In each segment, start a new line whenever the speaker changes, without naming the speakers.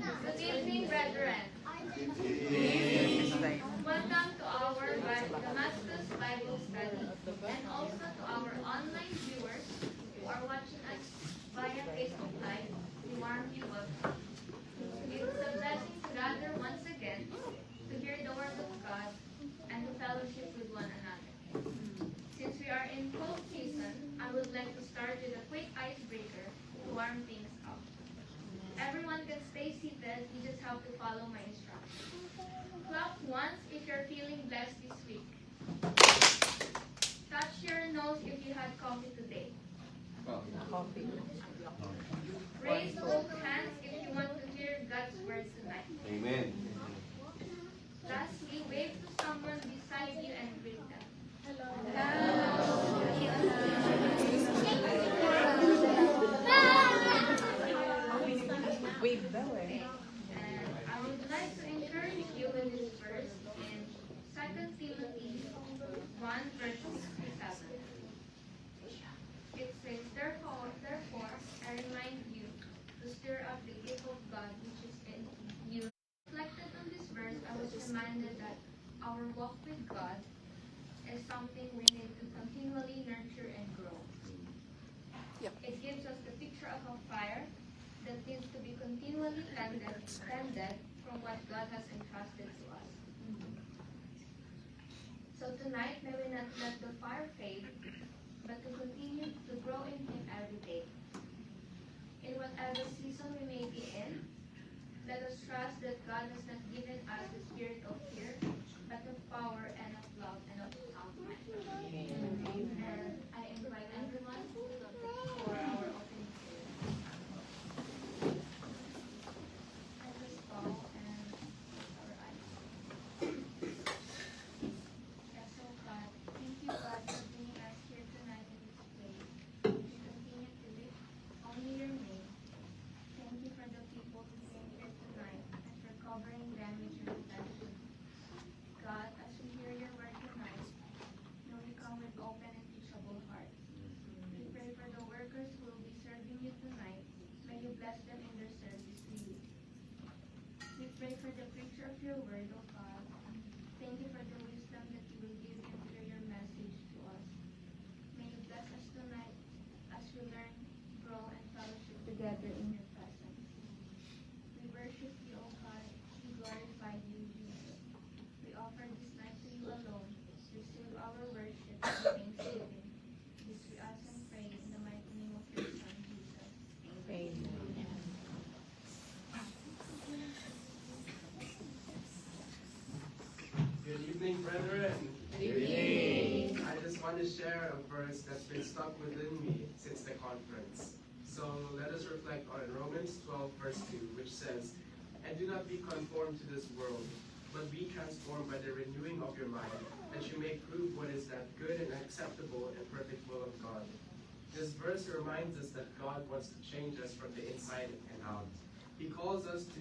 Good evening, brethren. Welcome to our Damascus Bible study and also to our online viewers who are watching us via Facebook Live. We warmly welcome. It is a blessing to gather once again to hear the Word of God and to fellowship with one another. Since we are in cold season, I would like to start with a quick icebreaker to warm things up. Everyone can stay seated, you just have to follow my instructions. Clap once if you're feeling blessed this week. Touch your nose if you had coffee today. Raise both hands if you want to hear God's word tonight.
Amen.
Lastly, wave to someone beside you and greet them. Okay. And I would like to encourage you with this verse in 2 Timothy 1 verse 6 to 7. It says, Therefore, I remind you to stir up the gift of God which is in you. Reflected on this verse, I was reminded that our walk with God is something we need to continually nurture and grow. It gives us the picture of a fire that needs to be continually tended from what God has entrusted to us. So tonight, may we not let the fire fade, but to continue to grow in Him every day. In whatever season we may be in, let us trust that God has not given us the spirit of fear, but of power and of love and of sound mind. And I invite everyone for our opening prayer. Let us bow and close our eyes. Yes, oh God, thank you, God, for bringing us here tonight in this place. We continue to lift only your name. Thank you for the people who came here tonight and for covering them with your protection. God, as we hear your word tonight, may we come with open and teachable hearts. We pray for the workers who will be serving you tonight. May you bless them in their service to you. We pray for the preacher of your word, O God. Thank you for the wisdom that you will give him through your message to us. May you bless us tonight as we learn, grow, and fellowship together in your presence. We worship you, O God. We glorify you, Jesus. We offer this night to you alone. Receive our worship and thanksgiving. This we ask and pray in the mighty name of your Son, Jesus. Amen.
Good evening, brethren.
Good evening.
I just want to share a verse that's been stuck within me since the conference. So let us reflect on Romans 12, verse 2, which says, And do not be conformed to this world, but be transformed by the renewing of your mind, that you may prove what is that good and acceptable and perfect will of God. This verse reminds us that God wants to change us from the inside and out. He calls us to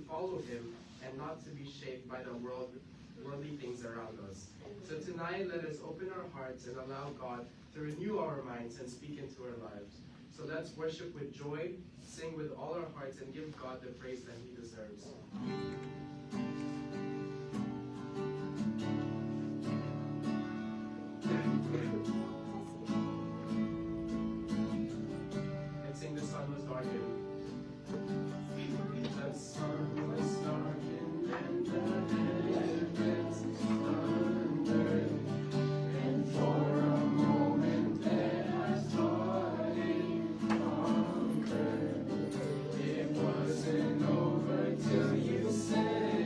follow Him and not to be shaped by the worldly things around us. So tonight, let us open our hearts and allow God to renew our minds and speak into our lives. So let's worship with joy, sing with all our hearts, and give God the praise that He deserves. And sing The Sun Was Darkened. The sun was darkened and the heavens thundered, and for a moment let I thought it conquered. It wasn't over till you said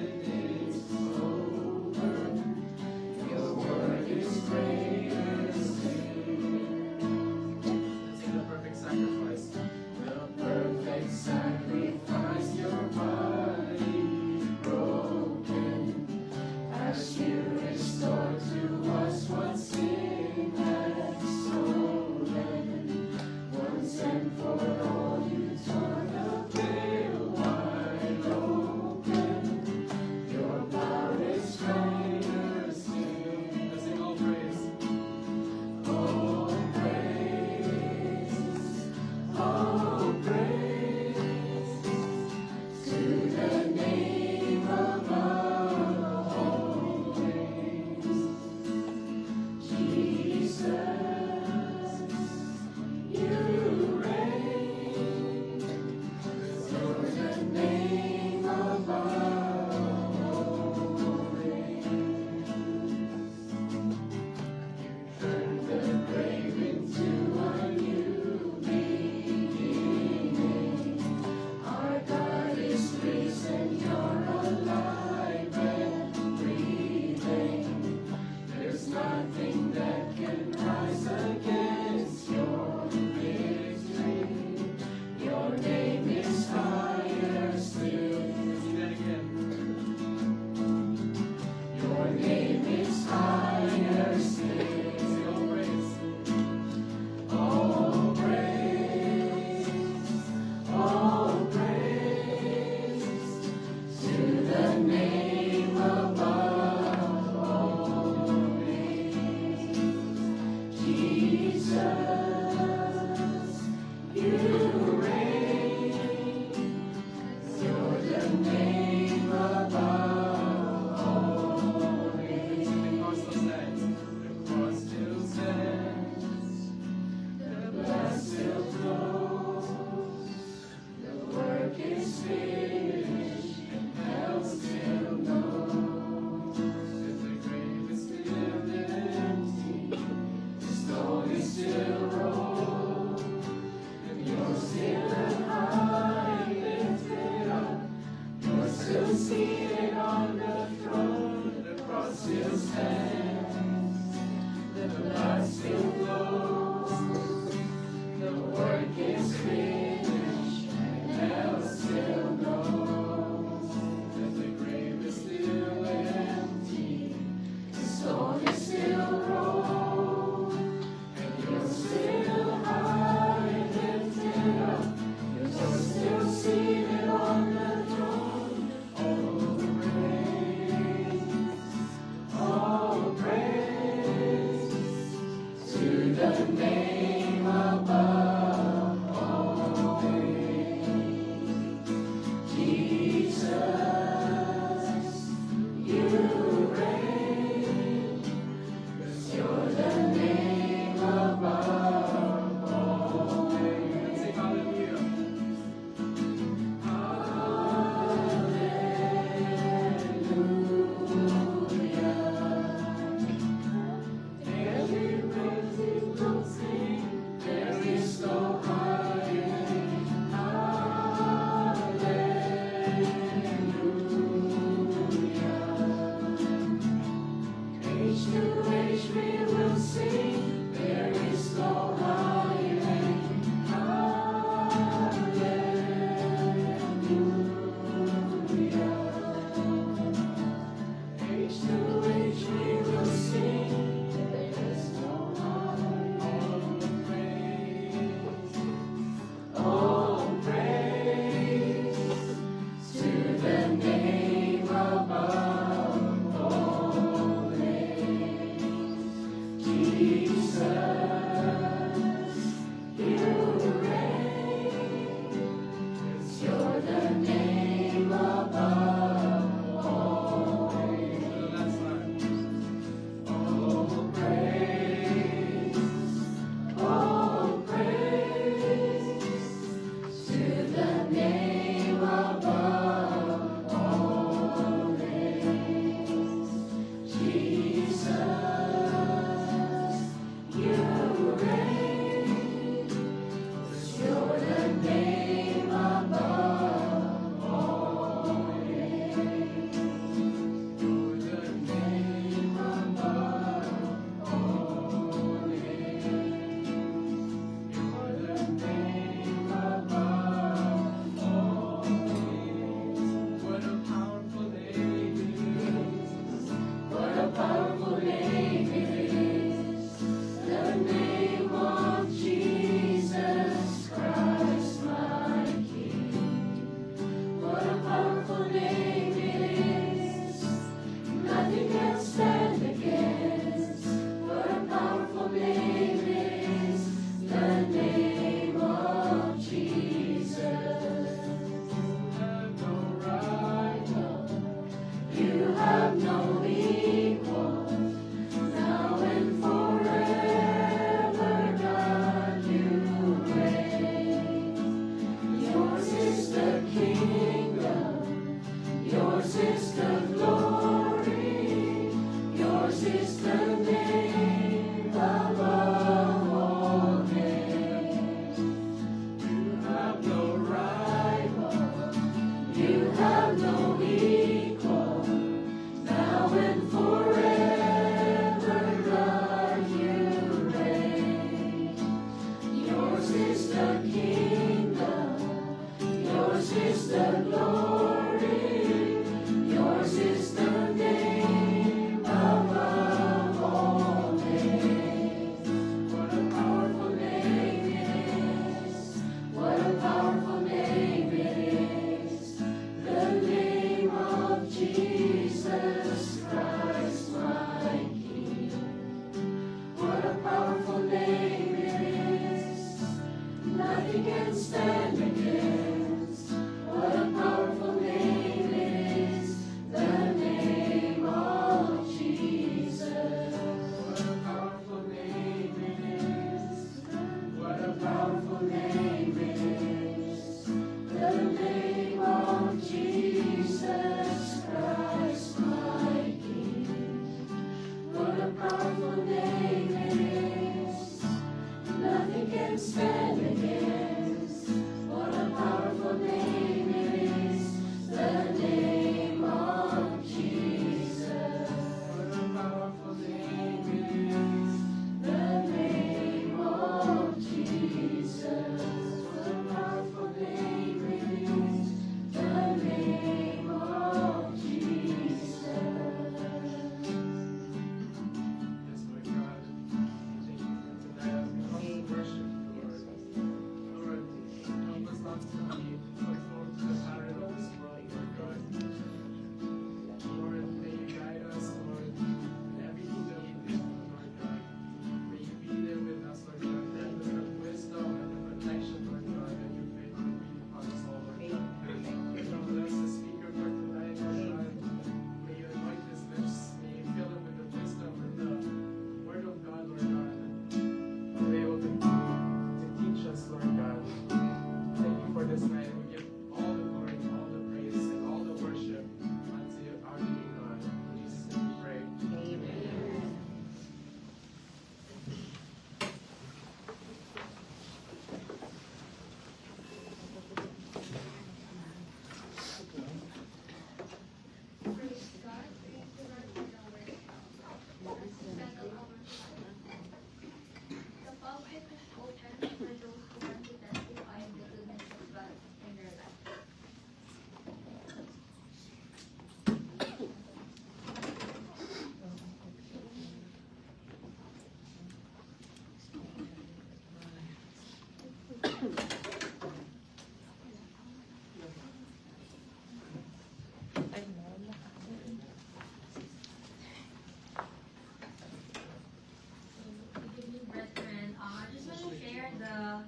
Brethren, I just want to share the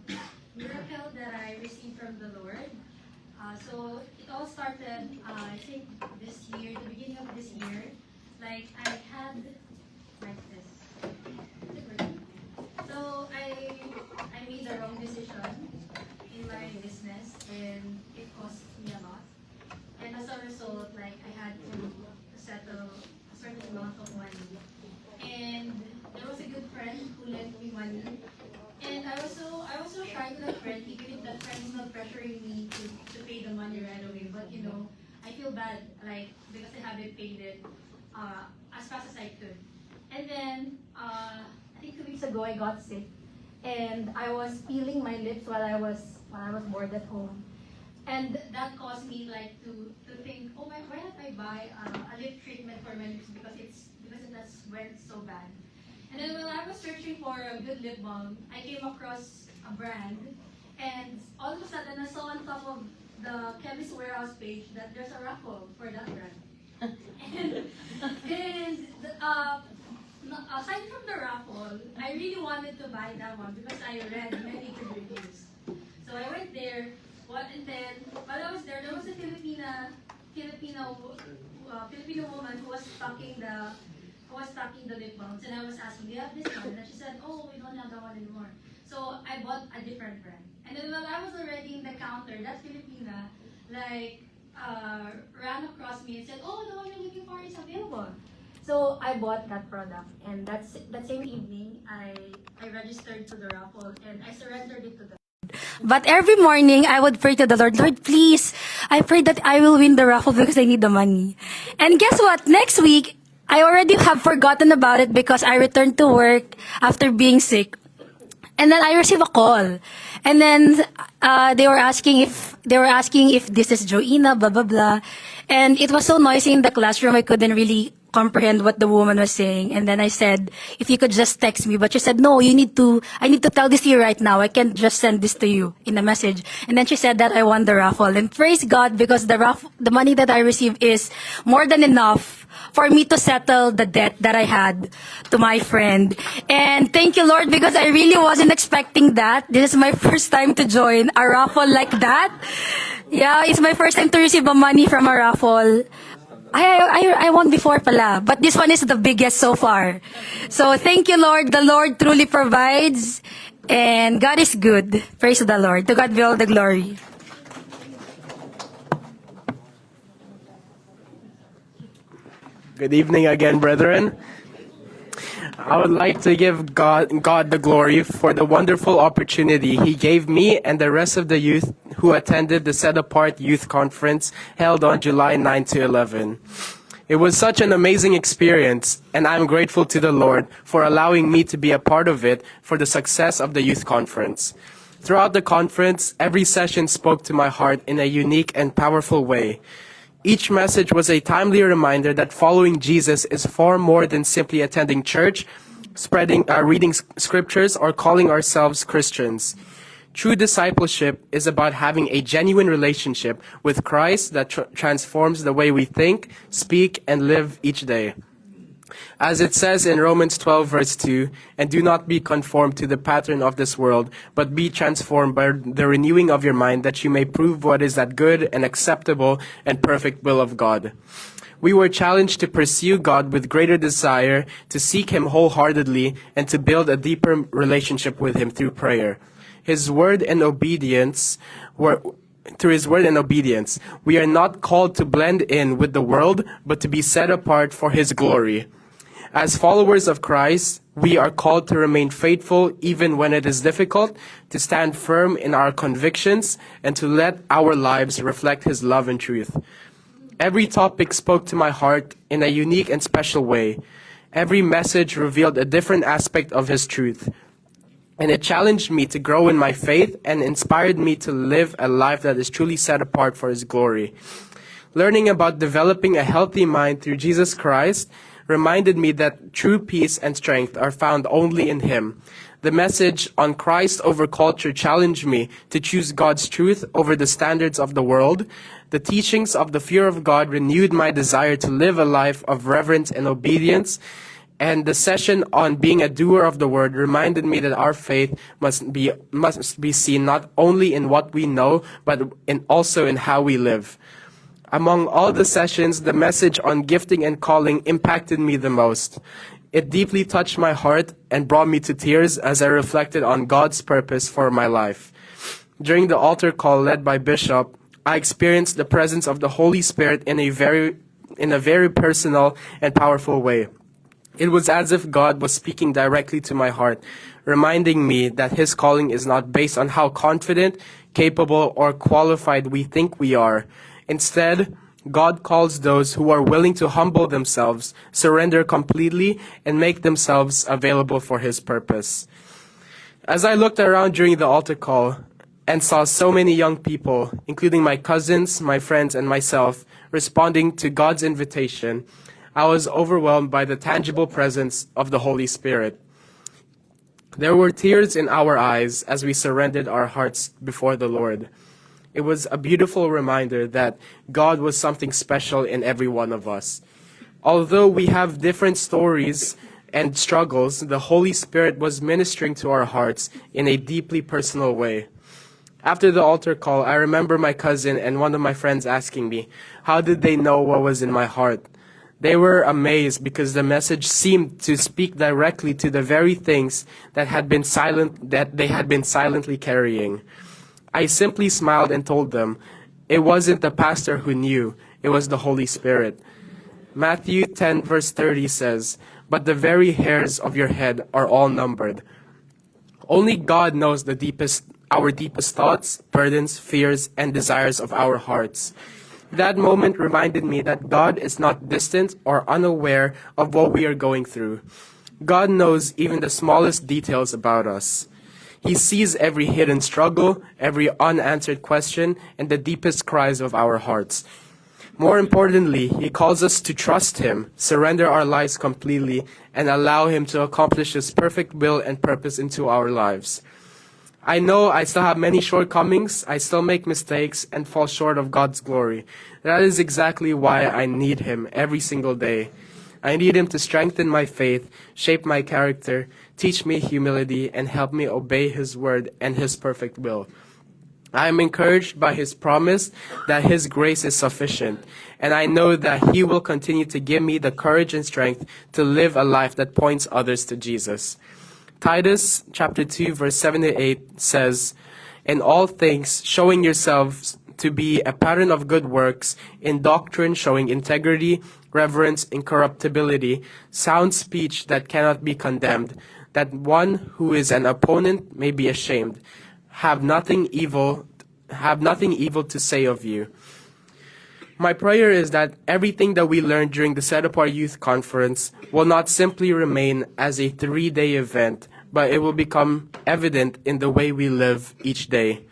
miracle that I received from the Lord. So it all started, I think, this year, the beginning of this year. Like I had like this. So I made the wrong decision in my business, and it cost me a lot. And as a result, like I had to settle a certain amount of money. And there was a good friend who lent me money. And I was so shy to that friend, even if that friend is not pressuring me to pay the money right away. But you know, I feel bad, like, because I haven't paid it as fast as I could. And then, I think 2 weeks ago, I got sick. And I was peeling my lips while I was bored at home. And that caused me like to think, oh my, why don't I buy a lip treatment for my lips, because that's where it's so bad. And then when I was searching for a good lip balm, I came across a brand, and all of a sudden I saw on top of the Chemist Warehouse page that there's a raffle for that brand. and aside from the raffle, I really wanted to buy that one because I read many good reviews. So I went there. And then, while I was there was a Filipino woman who was stocking the lip balms, and I was asking, do you have this one? And she said, oh, we don't have that one anymore. So I bought a different brand. And then while I was already in the counter, that Filipina ran across me and said, oh, the one you're looking for is available. So I bought that product, and that same evening, I registered to the raffle, and I surrendered it to the. But every morning, I would pray to the Lord, Lord, please, I pray that I will win the raffle because I need the money. And guess what? Next week, I already have forgotten about it because I returned to work after being sick. And then I received a call. And then they were asking if
they were asking if this is Joina, blah, blah, blah. And it was so noisy in the classroom, I couldn't really comprehend what the woman was saying. And then I said, if you could just text me. But she said, no, I need to tell this to you right now. I can't just send this to you in a message. And then she said that I won the raffle. And praise God, because the money that I received is more than enough for me to settle the debt that I had to my friend. And thank you, Lord, because I really wasn't expecting that. This is my first time to join a raffle like that. Yeah, it's my first time to receive a money from a raffle. I won before pala, but this one is the biggest so far. So thank you, Lord. The Lord truly provides, and God is good. Praise the Lord. To God be all the glory.
Good evening again, brethren. I would like to give God the glory for the wonderful opportunity He gave me and the rest of the youth who attended the Set Apart Youth Conference held on July 9 to 11. It was such an amazing experience, and I'm grateful to the Lord for allowing me to be a part of it for the success of the youth conference. Throughout the conference, every session spoke to my heart in a unique and powerful way. Each message was a timely reminder that following Jesus is far more than simply attending church, reading scriptures, or calling ourselves Christians. True discipleship is about having a genuine relationship with Christ that transforms the way we think, speak, and live each day. As it says in Romans 12, verse 2, and do not be conformed to the pattern of this world, but be transformed by the renewing of your mind, that you may prove what is that good and acceptable and perfect will of God. We were challenged to pursue God with greater desire, to seek Him wholeheartedly, and to build a deeper relationship with Him through prayer. Through His word and obedience, we are not called to blend in with the world, but to be set apart for His glory. As followers of Christ, we are called to remain faithful even when it is difficult, to stand firm in our convictions, and to let our lives reflect His love and truth. Every topic spoke to my heart in a unique and special way. Every message revealed a different aspect of His truth. And it challenged me to grow in my faith and inspired me to live a life that is truly set apart for His glory. Learning about developing a healthy mind through Jesus Christ reminded me that true peace and strength are found only in Him. The message on Christ over culture challenged me to choose God's truth over the standards of the world. The teachings of the fear of God renewed my desire to live a life of reverence and obedience. And the session on being a doer of the word reminded me that our faith must be seen not only in what we know, but also in how we live. Among all the sessions, the message on gifting and calling impacted me the most. It deeply touched my heart and brought me to tears as I reflected on God's purpose for my life. During the altar call led by Bishop, I experienced the presence of the Holy Spirit in a very personal and powerful way. It was as if God was speaking directly to my heart, reminding me that His calling is not based on how confident, capable, or qualified we think we are. Instead, God calls those who are willing to humble themselves, surrender completely, and make themselves available for His purpose. As I looked around during the altar call and saw so many young people, including my cousins, my friends, and myself, responding to God's invitation, I was overwhelmed by the tangible presence of the Holy Spirit. There were tears in our eyes as we surrendered our hearts before the Lord. It was a beautiful reminder that God was something special in every one of us. Although we have different stories and struggles, the Holy Spirit was ministering to our hearts in a deeply personal way. After the altar call, I remember my cousin and one of my friends asking me, how did they know what was in my heart? They were amazed because the message seemed to speak directly to the very things that they had been silently carrying. I simply smiled and told them, it wasn't the pastor who knew, it was the Holy Spirit. Matthew 10 verse 30 says, but the very hairs of your head are all numbered. Only God knows our deepest thoughts, burdens, fears, and desires of our hearts. That moment reminded me that God is not distant or unaware of what we are going through. God knows even the smallest details about us. He sees every hidden struggle, every unanswered question, and the deepest cries of our hearts. More importantly, He calls us to trust Him, surrender our lives completely, and allow Him to accomplish His perfect will and purpose into our lives. I know I still have many shortcomings, I still make mistakes, and fall short of God's glory. That is exactly why I need Him every single day. I need Him to strengthen my faith, shape my character, teach me humility, and help me obey His word and His perfect will. I am encouraged by His promise that His grace is sufficient, and I know that He will continue to give me the courage and strength to live a life that points others to Jesus. Titus chapter 2 verse 7 to 8 says, "In all things showing yourselves to be a pattern of good works, in doctrine showing integrity, reverence, incorruptibility, sound speech that cannot be condemned, that one who is an opponent may be ashamed, have nothing evil to say of you." My prayer is that everything that we learned during the Set Apart Youth Conference will not simply remain as a 3-day event, but it will become evident in the way we live each day.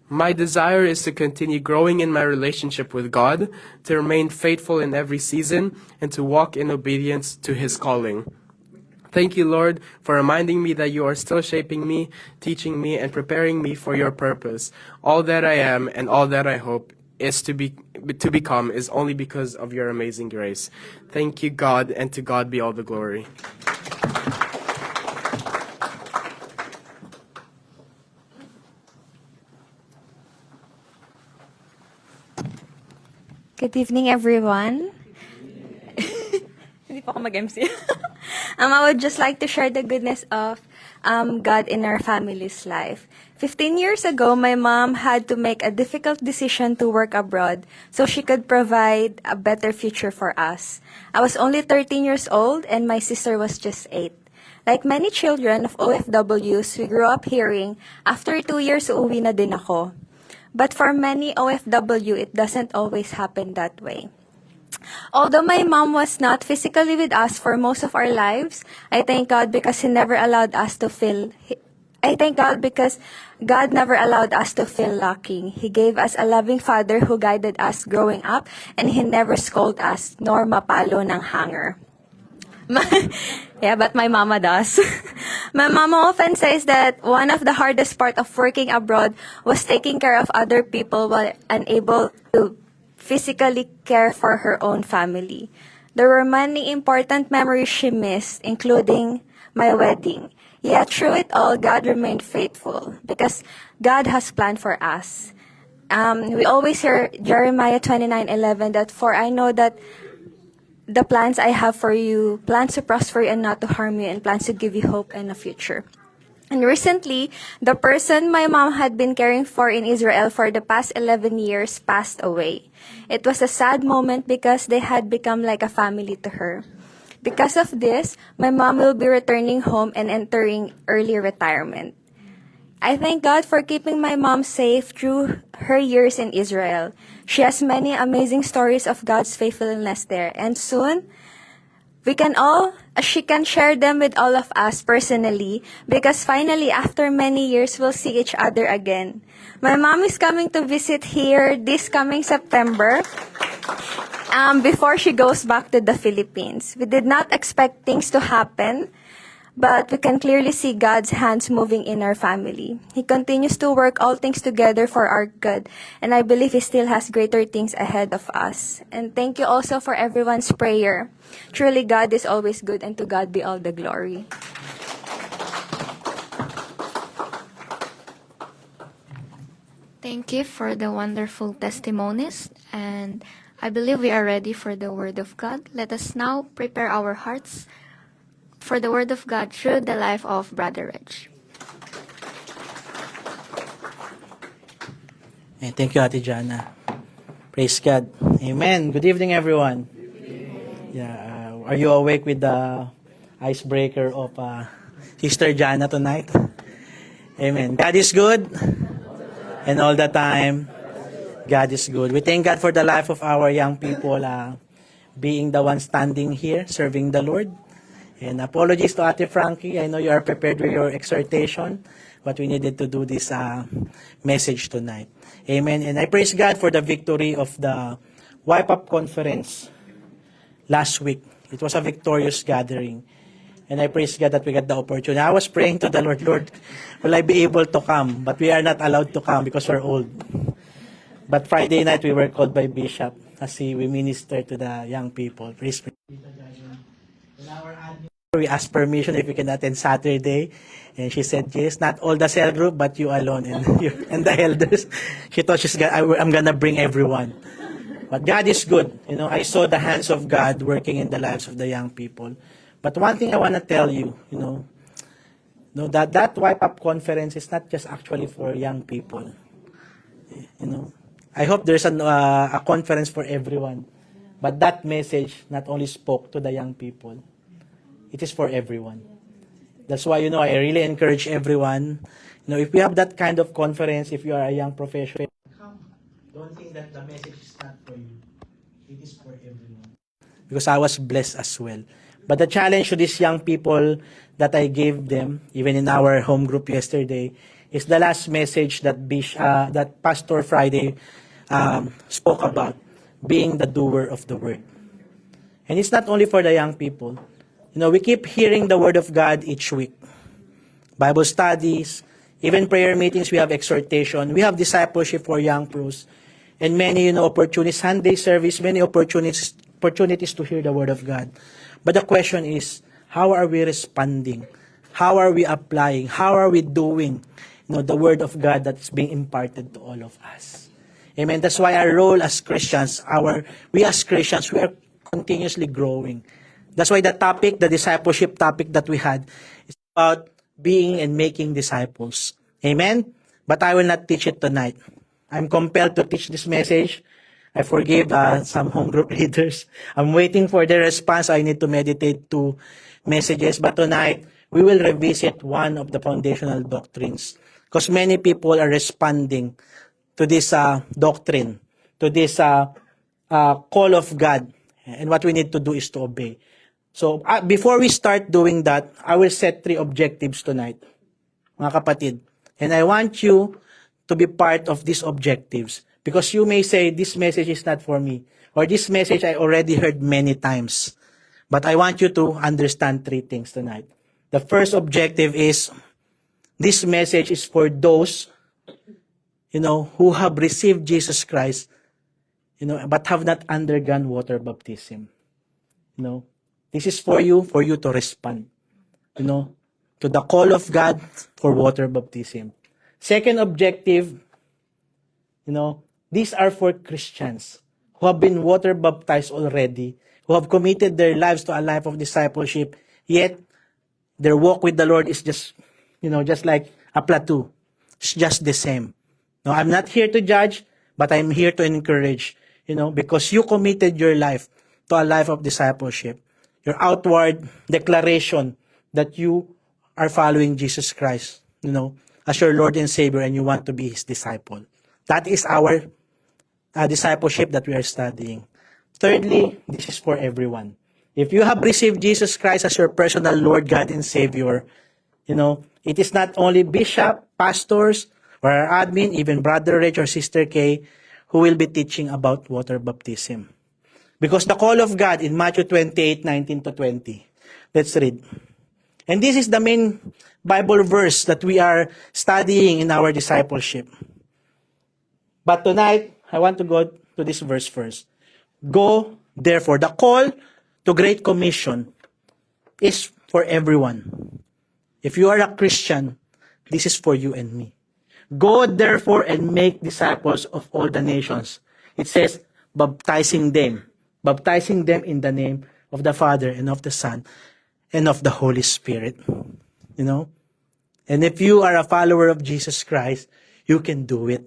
My desire is to continue growing in my relationship with God, to remain faithful in every season, and to walk in obedience to His calling. Thank you, Lord, for reminding me that you are still shaping me, teaching me, and preparing me for your purpose. All that I am and all that I hope is to become is only because of your amazing grace. Thank you, God, and to God be all the glory.
Good evening, everyone. Hindi pa ako mag-MC. I would just like to share the goodness of God in our family's life. 15 years ago, my mom had to make a difficult decision to work abroad so she could provide a better future for us. I was only 13 years old and my sister was just 8. Like many children of OFWs, we grew up hearing, after 2 years, uuwi na din ako. But for many OFW, it doesn't always happen that way. Although my mom was not physically with us for most of our lives, I thank God because God never allowed us to feel lacking. He gave us a loving father who guided us growing up, and He never scolded us nor mapalo ng hanger. Yeah, but my mama does. My mama often says that one of the hardest part of working abroad was taking care of other people while unable to physically care for her own family. There were many important memories she missed, including my wedding. Yet through it all, God remained faithful because God has planned for us. We always hear Jeremiah 29:11 that, "For I know that the plans I have for you, plans to prosper you and not to harm you, and plans to give you hope and a future." And recently, the person my mom had been caring for in Israel for the past 11 years passed away. It was a sad moment because they had become like a family to her. Because of this, my mom will be returning home and entering early retirement. I thank God for keeping my mom safe through her years in Israel. She has many amazing stories of God's faithfulness there, and soon she can share them with all of us personally, because finally, after many years, we'll see each other again. My mom is coming to visit here this coming September, before she goes back to the Philippines. We did not expect things to happen, but we can clearly see God's hands moving in our family. He continues to work all things together for our good, and I believe He still has greater things ahead of us. And thank you also for everyone's prayer. Truly, God is always good, and to God be all the glory.
Thank you for the wonderful testimonies, and I believe we are ready for the Word of God. Let us now prepare our hearts for the Word of God through the life of Brother Reg.
Thank you, Ate Jana. Praise God. Amen. Good evening, everyone. Are you awake with the icebreaker of Sister Jana tonight? Amen. God is good, and all the time, God is good. We thank God for the life of our young people, being the one standing here, serving the Lord. And apologies to Ate Frankie. I know you are prepared with your exhortation. but we needed to do this message tonight. Amen. And I praise God for the victory of the Wipe Up Conference last week. It was a victorious gathering. And I praise God that we got the opportunity. I was praying to the Lord, Lord, will I be able to come? But we are not allowed to come because we're old. But Friday night, we were called by Bishop as we minister to the young people. Praise God. We asked permission if we can attend Saturday. And she said, yes, not all the cell group, but you alone and the elders. She thought I'm going to bring everyone. But God is good. I saw the hands of God working in the lives of the young people. But one thing I want to tell you, that Wipe Up Conference is not just actually for young people. I hope there's a conference for everyone. But that message not only spoke to the young people, it is for everyone. That's why, I really encourage everyone, if we have that kind of conference, if you are a young professional, come. Don't think that the message is not for you. It is for everyone. Because I was blessed as well. But the challenge to these young people that I gave them, even in our home group yesterday, is the last message that that Pastor Friday spoke about, being the doer of the word. And it's not only for the young people. We keep hearing the word of God each week. Bible studies, even prayer meetings, we have exhortation, we have discipleship for young pros, and many, opportunities, Sunday service, many opportunities to hear the word of God. But the question is, how are we responding? How are we applying? How are we doing, the word of God that's being imparted to all of us? Amen. That's why our role as Christians, we are continuously growing. That's why the discipleship topic that we had is about being and making disciples. Amen? But I will not teach it tonight. I'm compelled to teach this message. I forgave some home group leaders. I'm waiting for their response. I need to meditate 2 messages. But tonight, we will revisit one of the foundational doctrines. Because many people are responding to this doctrine, to this call of God. And what we need to do is to obey. So, before we start doing that, I will set 3 objectives tonight, mga kapatid. And I want you to be part of these objectives. Because you may say, this message is not for me. Or this message I already heard many times. But I want you to understand 3 things tonight. The first objective is, this message is for those, who have received Jesus Christ, but have not undergone water baptism. This is for you to respond, to the call of God for water baptism. Second objective, these are for Christians who have been water baptized already, who have committed their lives to a life of discipleship, yet their walk with the Lord is just like a plateau. It's just the same. No, I'm not here to judge, but I'm here to encourage, because you committed your life to a life of discipleship. Your outward declaration that you are following Jesus Christ, as your Lord and Savior, and you want to be His disciple. That is our discipleship that we are studying. Thirdly, this is for everyone. If you have received Jesus Christ as your personal Lord, God, and Savior, it is not only bishop, pastors, or our admin, even Brother Rich or Sister Kay, who will be teaching about water baptism. Because the call of God in Matthew 28:19-20. Let's read. And this is the main Bible verse that we are studying in our discipleship. But tonight, I want to go to this verse first. Go, therefore. The call to Great Commission is for everyone. If you are a Christian, this is for you and me. Go, therefore, and make disciples of all the nations. It says, baptizing them in the name of the Father and of the Son and of the Holy Spirit. And if you are a follower of Jesus Christ, you can do it.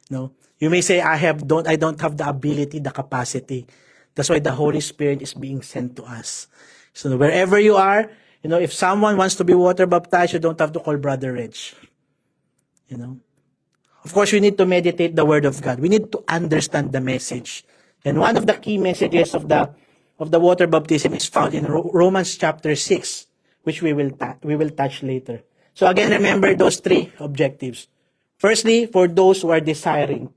You may say, I don't have the ability, the capacity. That's why the Holy Spirit is being sent to us. So wherever you are, if someone wants to be water baptized, you don't have to call Brother Rich. Of course, we need to meditate the Word of God. We need to understand the message. And one of the key messages of the water baptism is found in Romans chapter 6, which we will touch later. So again, remember those three objectives. Firstly, for those who are desiring,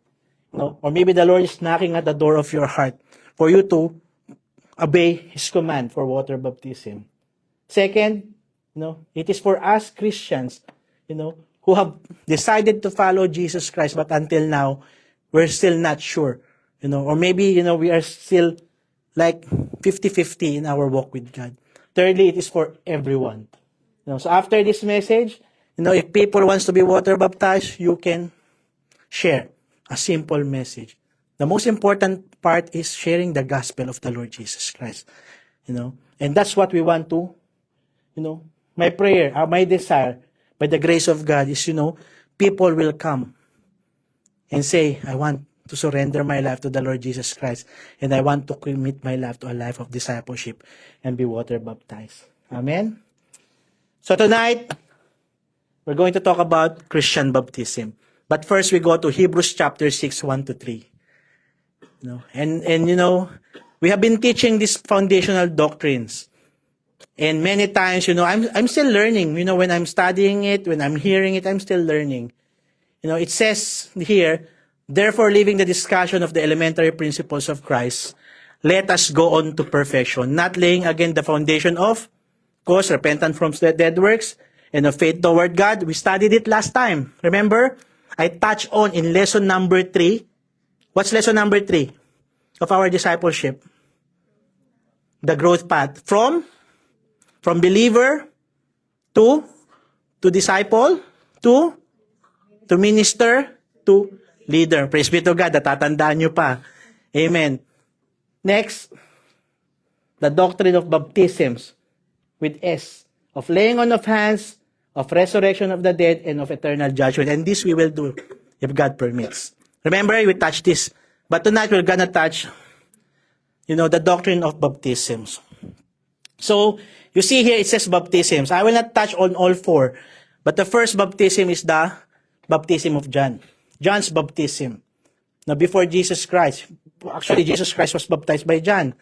or maybe the Lord is knocking at the door of your heart for you to obey His command for water baptism. Second, it is for us Christians, who have decided to follow Jesus Christ, but until now, we're still not sure, or maybe, we are still like 50-50 in our walk with God. Thirdly, it is for everyone. So after this message, if people wants to be water baptized, you can share a simple message. The most important part is sharing the gospel of the Lord Jesus Christ. And that's what we want to, my prayer, my desire, by the grace of God is, people will come and say, I want to surrender my life to the Lord Jesus Christ, and I want to commit my life to a life of discipleship and be water baptized. Amen? So tonight, we're going to talk about Christian baptism. But first, we go to Hebrews chapter 6, 1-3. And we have been teaching these foundational doctrines. And many times, I'm still learning. When I'm studying it, when I'm hearing it, I'm still learning. It says here, therefore, leaving the discussion of the elementary principles of Christ, let us go on to perfection, not laying again the foundation of course, repentance from dead works and of faith toward God. We studied it last time. Remember? I touched on in lesson number 3. What's lesson number 3 of our discipleship? The growth path. From believer to disciple to minister to leader. Praise be to God. Natatandaan nyo pa. Amen. Next, the doctrine of baptisms with S, of laying on of hands, of resurrection of the dead, and of eternal judgment. And this we will do if God permits. Remember, we touched this. But tonight, we're gonna touch, the doctrine of baptisms. So, you see here, it says baptisms. I will not touch on all 4. But the first baptism is the baptism of John. John's baptism. Now, before Jesus Christ, actually, Jesus Christ was baptized by John.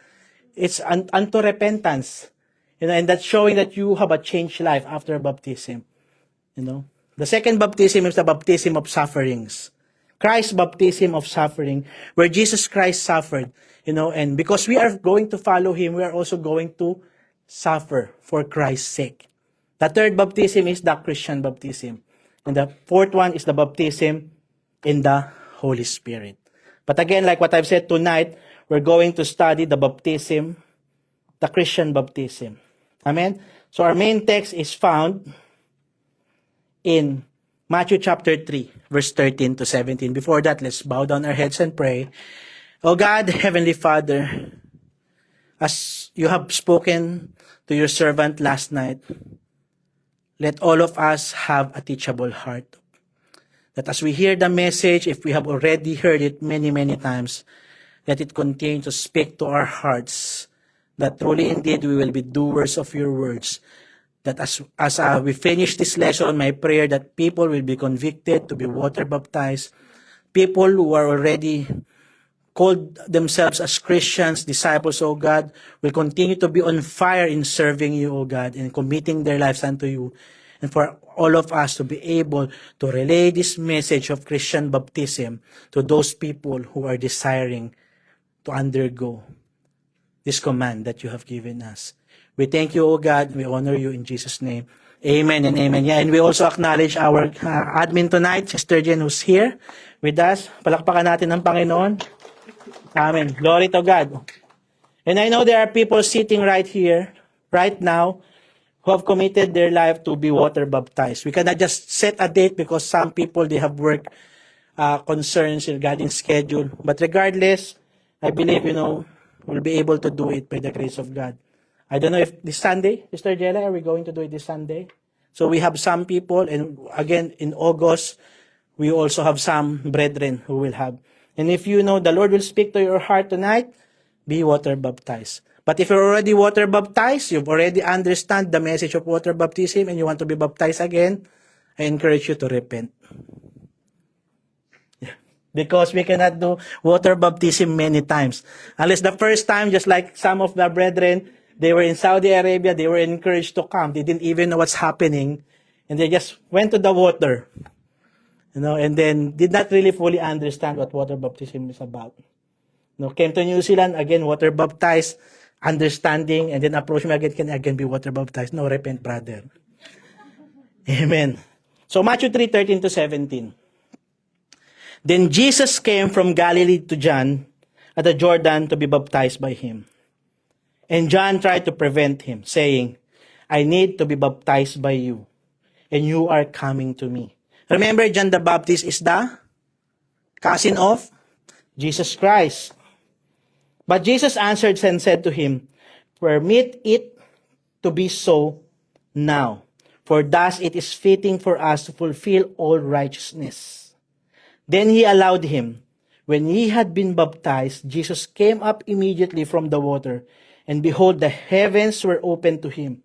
It's unto repentance. And that's showing that you have a changed life after baptism. The second baptism is the baptism of sufferings. Christ's baptism of suffering, where Jesus Christ suffered. And because we are going to follow Him, we are also going to suffer for Christ's sake. The third baptism is the Christian baptism. And the fourth one is the baptism in the Holy Spirit. But again, like what I've said tonight, we're going to study the baptism, the Christian baptism. Amen? So our main text is found in Matthew chapter 3, verse 13-17. Before that, let's bow down our heads and pray. O God, Heavenly Father, as you have spoken to your servant last night, let all of us have a teachable heart. That as we hear the message, if we have already heard it many, many times, let it continue to speak to our hearts, that truly indeed we will be doers of your words. That as we finish this lesson, my prayer that people will be convicted to be water baptized. People who are already called themselves as Christians, disciples, O God, will continue to be on fire in serving you, O God, and committing their lives unto you. And for all of us to be able to relay this message of Christian baptism to those people who are desiring to undergo this command that you have given us. We thank you, O God. We honor you in Jesus' name. Amen and amen. Yeah, and we also acknowledge our admin tonight, Sister Jen, who's here with us. Palakpakan natin ang Panginoon. Amen. Glory to God. And I know there are people sitting right here, right now, who have committed their life to be water baptized. We cannot just set a date because some people, they have work concerns regarding schedule. But regardless, I believe, we'll be able to do it by the grace of God. I don't know if this Sunday, Sister Jella, are we going to do it this Sunday? So we have some people, and again, in August, we also have some brethren who will have. And if the Lord will speak to your heart tonight, be water baptized. But if you're already water baptized, you've already understand the message of water baptism, and you want to be baptized again, I encourage you to repent. Because we cannot do water baptism many times. Unless the first time, just like some of the brethren, they were in Saudi Arabia, they were encouraged to come. They didn't even know what's happening. And they just went to the water, and then did not really fully understand what water baptism is about. Came to New Zealand, again, water baptized, understanding, and then approach me again, can I again be water baptized? No, repent, brother. Amen. So Matthew 3:13 to 17. Then Jesus came from Galilee to John at the Jordan to be baptized by him. And John tried to prevent him, saying, I need to be baptized by you, and you are coming to me. Remember, John the Baptist is the cousin of Jesus Christ. But Jesus answered and said to him, permit it to be so now, for thus it is fitting for us to fulfill all righteousness. Then he allowed him. When he had been baptized, Jesus came up immediately from the water, and behold, the heavens were opened to him,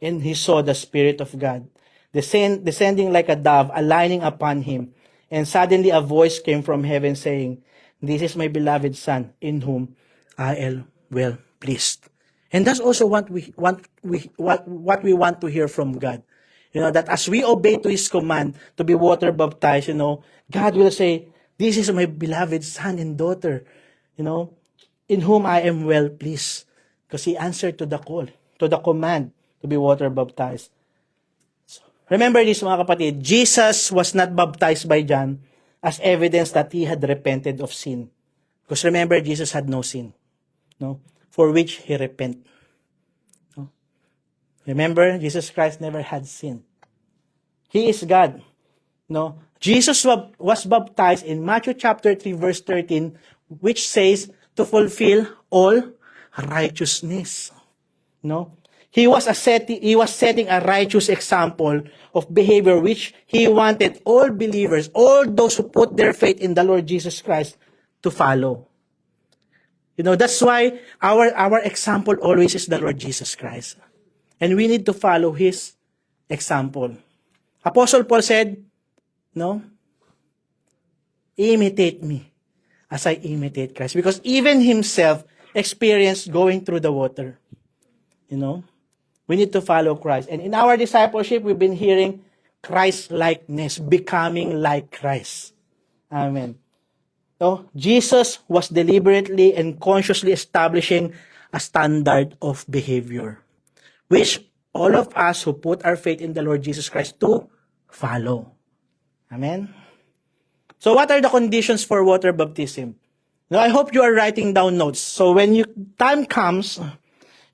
and he saw the Spirit of God descending like a dove, alighting upon him. And suddenly a voice came from heaven saying, this is my beloved Son, in whom I am well pleased. And that's also what we want to hear from God. That as we obey to His command to be water baptized, God will say, this is my beloved son and daughter, in whom I am well pleased. Because He answered to the call, to the command to be water baptized. So, remember this, mga kapatid, Jesus was not baptized by John as evidence that He had repented of sin. Because remember, Jesus had no sin, for which He repented. Remember, Jesus Christ never had sin. He is God. Jesus was baptized in Matthew chapter 3 verse 13, which says to fulfill all righteousness. He was setting a righteous example of behavior which He wanted all believers, all those who put their faith in the Lord Jesus Christ, to follow. That's why our example always is the Lord Jesus Christ. And we need to follow His example. Apostle Paul said, imitate me as I imitate Christ. Because even Himself experienced going through the water. We need to follow Christ. And in our discipleship, we've been hearing Christ-likeness, becoming like Christ. Amen. So, Jesus was deliberately and consciously establishing a standard of behavior, which all of us who put our faith in the Lord Jesus Christ to follow. Amen? So what are the conditions for water baptism? I hope you are writing down notes. So when time comes,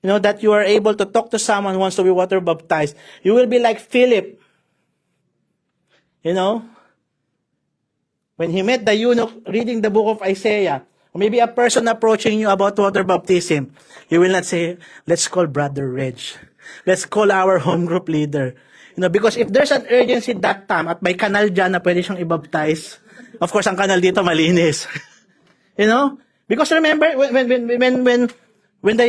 that you are able to talk to someone who wants to be water baptized, you will be like Philip. When he met the eunuch reading the book of Isaiah, or maybe a person approaching you about water baptism, you will not say, let's call Brother Reg. Let's call our home group leader. Because if there's an urgency that time, at may kanal dyan na pwede siyang ibaptize, of course, ang kanal dito malinis. Because remember, when the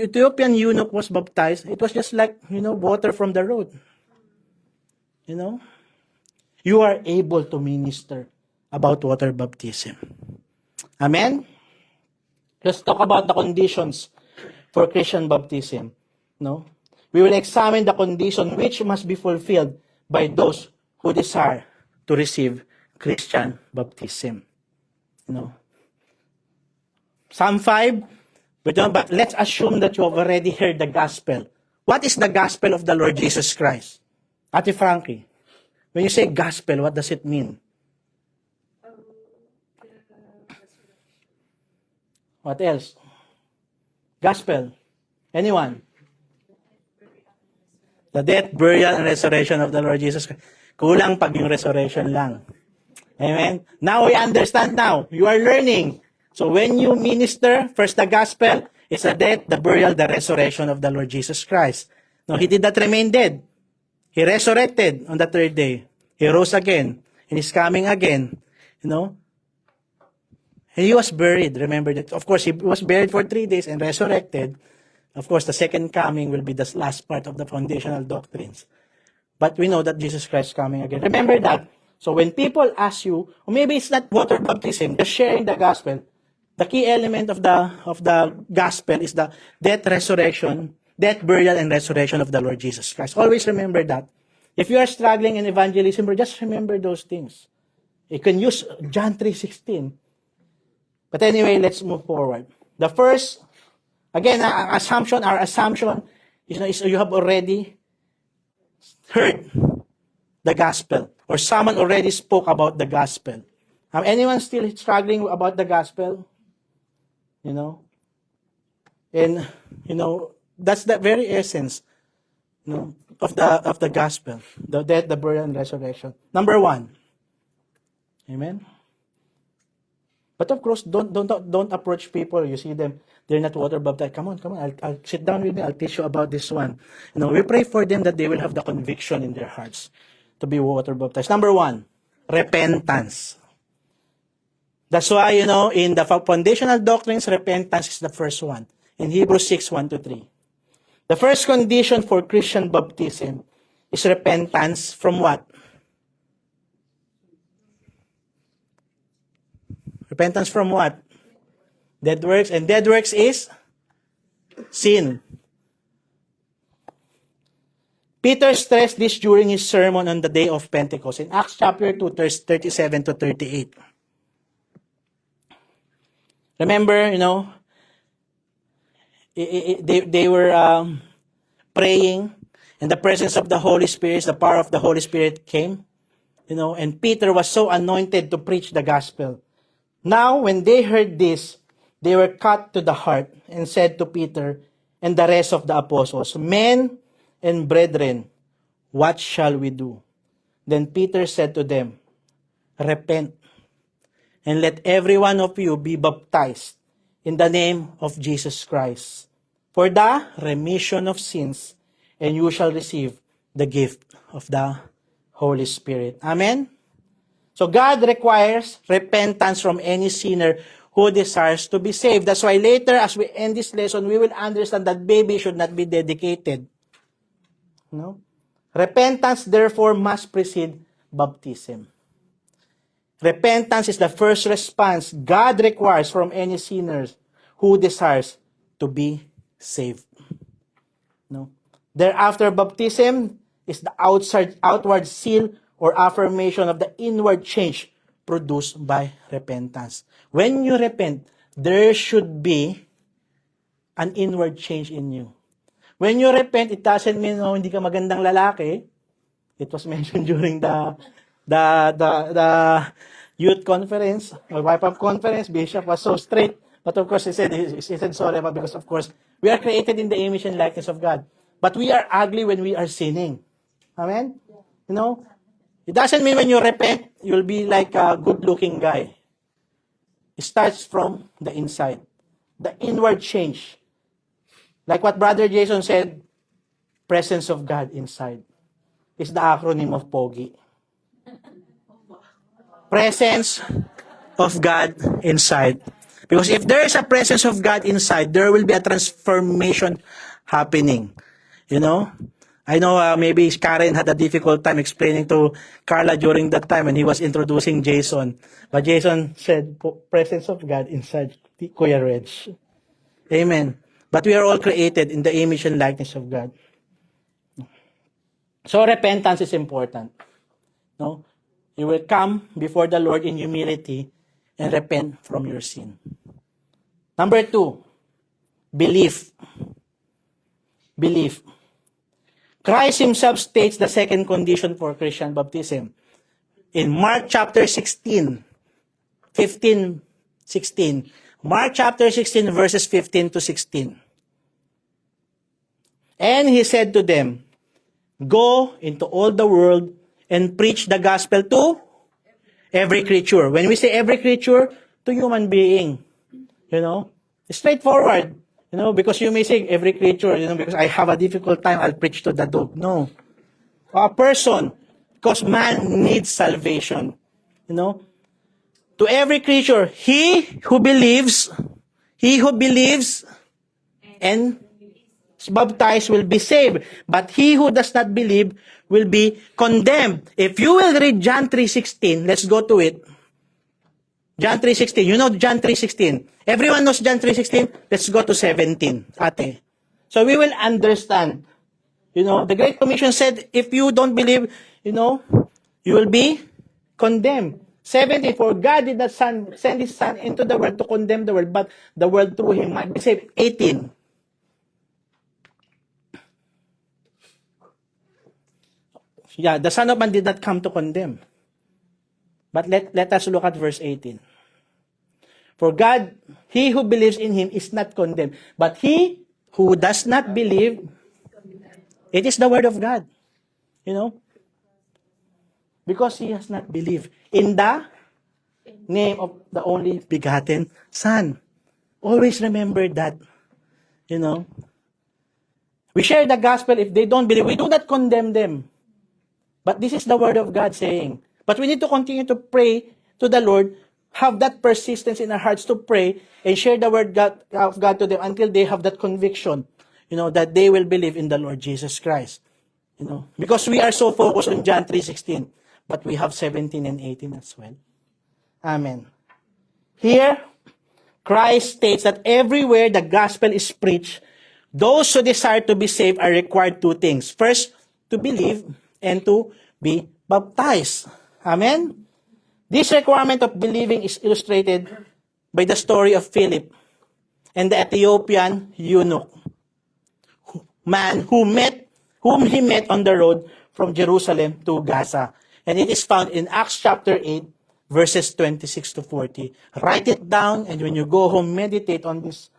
Ethiopian eunuch was baptized, it was just like, water from the road. You are able to minister about water baptism. Amen? Let's talk about the conditions for Christian baptism. We will examine the condition which must be fulfilled by those who desire to receive Christian baptism. Psalm 5, but let's assume that you have already heard the gospel. What is the gospel of the Lord Jesus Christ? Ate Frankie, when you say gospel, what does it mean? What else? Gospel. Anyone? The death, burial, and resurrection of the Lord Jesus Christ. Kulang pag yung resurrection lang. Amen? Now we understand now. You are learning. So when you minister, first the gospel is the death, the burial, the resurrection of the Lord Jesus Christ. No, He did not remain dead. He resurrected on the third day. He rose again. And He's coming again. And He was buried. Remember that. Of course, He was buried for 3 days and resurrected. Of course, the second coming will be the last part of the foundational doctrines. But we know that Jesus Christ is coming again. Remember that. So when people ask you, or maybe it's not water baptism, just sharing the gospel, the key element of the gospel is the death, burial, and resurrection of the Lord Jesus Christ. Always remember that. If you are struggling in evangelism, just remember those things. You can use John 3:16. But anyway, let's move forward. The first, again, our assumption is you have already heard the gospel, or someone already spoke about the gospel. Anyone still struggling about the gospel? You know? And, that's the very essence, of the gospel. The death, the burial, and resurrection. Number 1. Amen? But of course, don't approach people. You see them, they're not water baptized. Come on, I'll sit down with me. I'll teach you about this one. We pray for them that they will have the conviction in their hearts to be water baptized. Number 1, repentance. That's why, in the foundational doctrines, repentance is the first one. In Hebrews 6:1-3. The first condition for Christian baptism is repentance from what? Repentance from what? Dead works. And dead works is sin. Peter stressed this during his sermon on the day of Pentecost in Acts chapter 2, verse 37-38. Remember, they were praying, and the presence of the Holy Spirit, the power of the Holy Spirit came, and Peter was so anointed to preach the gospel. Now, when they heard this, they were cut to the heart and said to Peter and the rest of the apostles, "Men and brethren, what shall we do?" Then Peter said to them, "Repent, and let every one of you be baptized in the name of Jesus Christ for the remission of sins, and you shall receive the gift of the Holy Spirit." Amen? So God requires repentance from any sinner who desires to be saved. That's why later, as we end this lesson, we will understand that baby should not be dedicated. Repentance, therefore, must precede baptism. Repentance is the first response God requires from any sinners who desires to be saved. Thereafter, baptism is the outward seal or affirmation of the inward change produced by repentance. When you repent, there should be an inward change in you. When you repent, it doesn't mean hindi ka magandang lalaki. It was mentioned during the youth conference or wipe-up conference. Bishop was so straight, but of course he said sorry, but because of course we are created in the image and likeness of God, but we are ugly when we are sinning. Amen. It doesn't mean when you repent, you'll be like a good-looking guy. It starts from the inside. The inward change. Like what Brother Jason said, presence of God inside. Is the acronym of POGI. Presence of God inside. Because if there is a presence of God inside, there will be a transformation happening. I know maybe Karen had a difficult time explaining to Carla during that time when he was introducing Jason. But Jason said, presence of God inside Kuya Reg. Amen. But we are all created in the image and likeness of God. So repentance is important. You will come before the Lord in humility and repent from your sin. Number 2, belief. Belief. Christ himself states the second condition for Christian baptism. In Mark chapter 16, Mark chapter 16, verses 15-16. And he said to them, "Go into all the world and preach the gospel to every creature." When we say every creature, to human being. Straightforward. Because you may say every creature, because I have a difficult time, I'll preach to the dog. No. A person, because man needs salvation. To every creature, he who believes and is baptized will be saved. But he who does not believe will be condemned. If you will read John 3:16, let's go to it. John 3:16. You know John 3:16. Everyone knows John 3:16. Let's go to 17. Ate. So we will understand, The Great Commission said, if you don't believe, you will be condemned. 17, for God did not send his Son into the world to condemn the world, but the world through him might be saved. 18. Yeah, the Son of Man did not come to condemn. But let us look at verse 18. For God, he who believes in him is not condemned. But he who does not believe, it is the word of God. Because he has not believed in the name of the only begotten Son. Always remember that. We share the gospel. If they don't believe, we do not condemn them. But this is the word of God saying. But we need to continue to pray to the Lord, have that persistence in our hearts to pray and share the word of God to them until they have that conviction, that they will believe in the Lord Jesus Christ. Because we are so focused on John 3:16, but we have 17 and 18 as well. Amen. Here, Christ states that everywhere the gospel is preached, those who desire to be saved are required two things. First, to believe and to be baptized. Amen? This requirement of believing is illustrated by the story of Philip and the Ethiopian eunuch, man whom he met on the road from Jerusalem to Gaza. And it is found in Acts chapter 8, verses 26 to 40. Write it down, and when you go home, meditate on these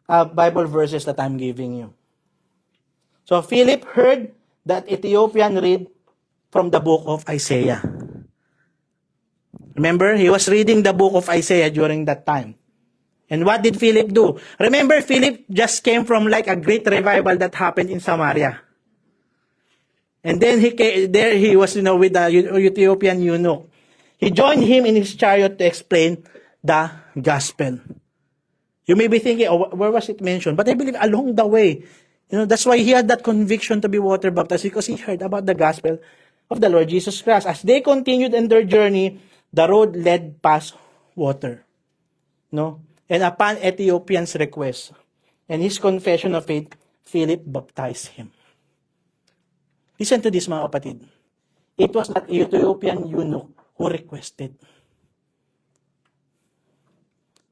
Bible verses that I'm giving you. So Philip heard that Ethiopian read from the book of Isaiah. Remember, he was reading the book of Isaiah during that time. And what did Philip do? Remember, Philip just came from like a great revival that happened in Samaria. And then he was, with the Ethiopian eunuch. He joined him in his chariot to explain the gospel. You may be thinking, where was it mentioned? But I believe along the way, that's why he had that conviction to be water baptized, because he heard about the gospel of the Lord Jesus Christ. As they continued in their journey, the road led past water. And upon Ethiopian's request and his confession of faith, Philip baptized him. Listen to this, mga kapatid. It was not Ethiopian eunuch who requested.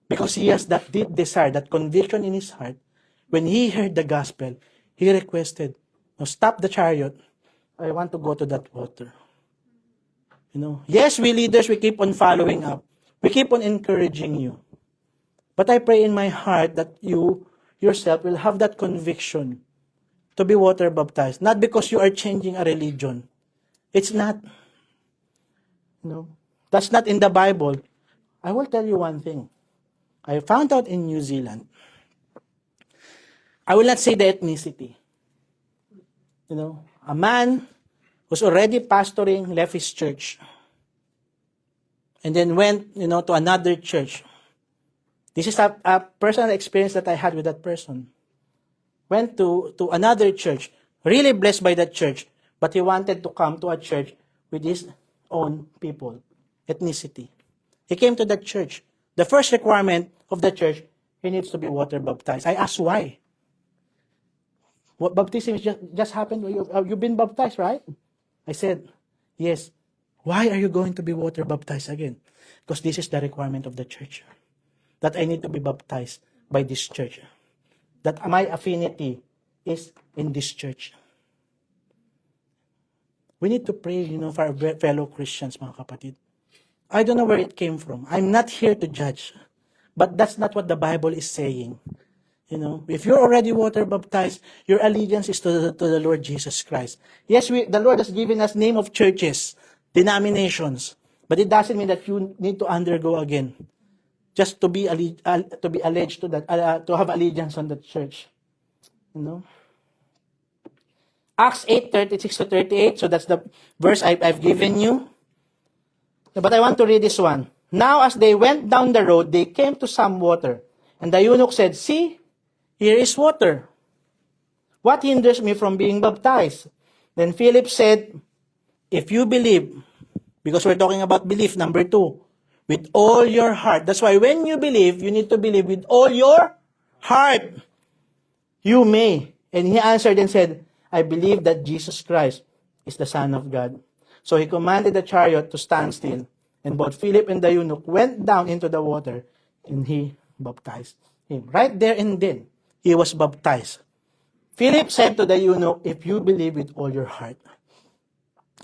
Because he has that deep desire, that conviction in his heart. When he heard the gospel, he requested, stop the chariot. I want to go to that water. Yes, we leaders, we keep on following up. We keep on encouraging you. But I pray in my heart that you yourself will have that conviction to be water baptized. Not because you are changing a religion. It's not. That's not in the Bible. I will tell you one thing. I found out in New Zealand. I will not say the ethnicity. A man who's already pastoring left his church and then went, to another church. This is a personal experience that I had with that person. Went to another church, really blessed by that church, but he wanted to come to a church with his own people, ethnicity. He came to that church. The first requirement of the church, he needs to be water baptized. I asked why. What baptism just happened? You've been baptized, right? I said, yes. Why are you going to be water baptized again? Because this is the requirement of the church. That I need to be baptized by this church. That my affinity is in this church. We need to pray, for our fellow Christians, mga kapatid. I don't know where it came from. I'm not here to judge. But that's not what the Bible is saying. If you're already water baptized, your allegiance is to the Lord Jesus Christ. Yes, the Lord has given us name of churches, denominations, but it doesn't mean that you need to undergo again, just to be alleged to that, to have allegiance on the church. Acts 8:36 to 38. So that's the verse I've given you. But I want to read this one. Now, as they went down the road, they came to some water, and the eunuch said, "See, here is water. What hinders me from being baptized?" Then Philip said, "If you believe," because we're talking about belief, number 2, with all your heart. That's why when you believe, you need to believe with all your heart. You may. And he answered and said, I believe that Jesus Christ is the Son of God. So he commanded the chariot to stand still, and both Philip and the eunuch went down into the water, and he baptized him. Right there and then, he was baptized. Philip said to the eunuch, if you believe with all your heart,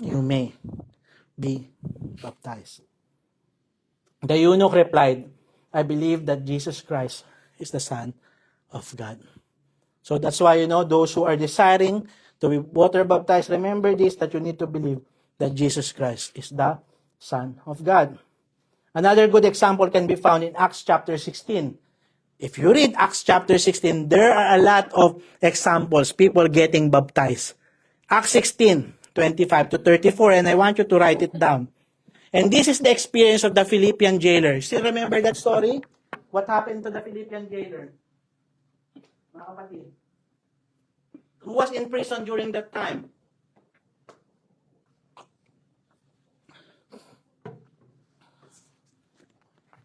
you may be baptized. The eunuch replied, I believe that Jesus Christ is the Son of God. So that's why, those who are desiring to be water baptized, remember this, that you need to believe that Jesus Christ is the Son of God. Another good example can be found in Acts chapter 16. If you read Acts chapter 16, there are a lot of examples, people getting baptized. Acts 16, 25 to 34, and I want you to write it down. And this is the experience of the Philippian jailer. Still remember that story? What happened to the Philippian jailer? Mga kapatid. Who was in prison during that time?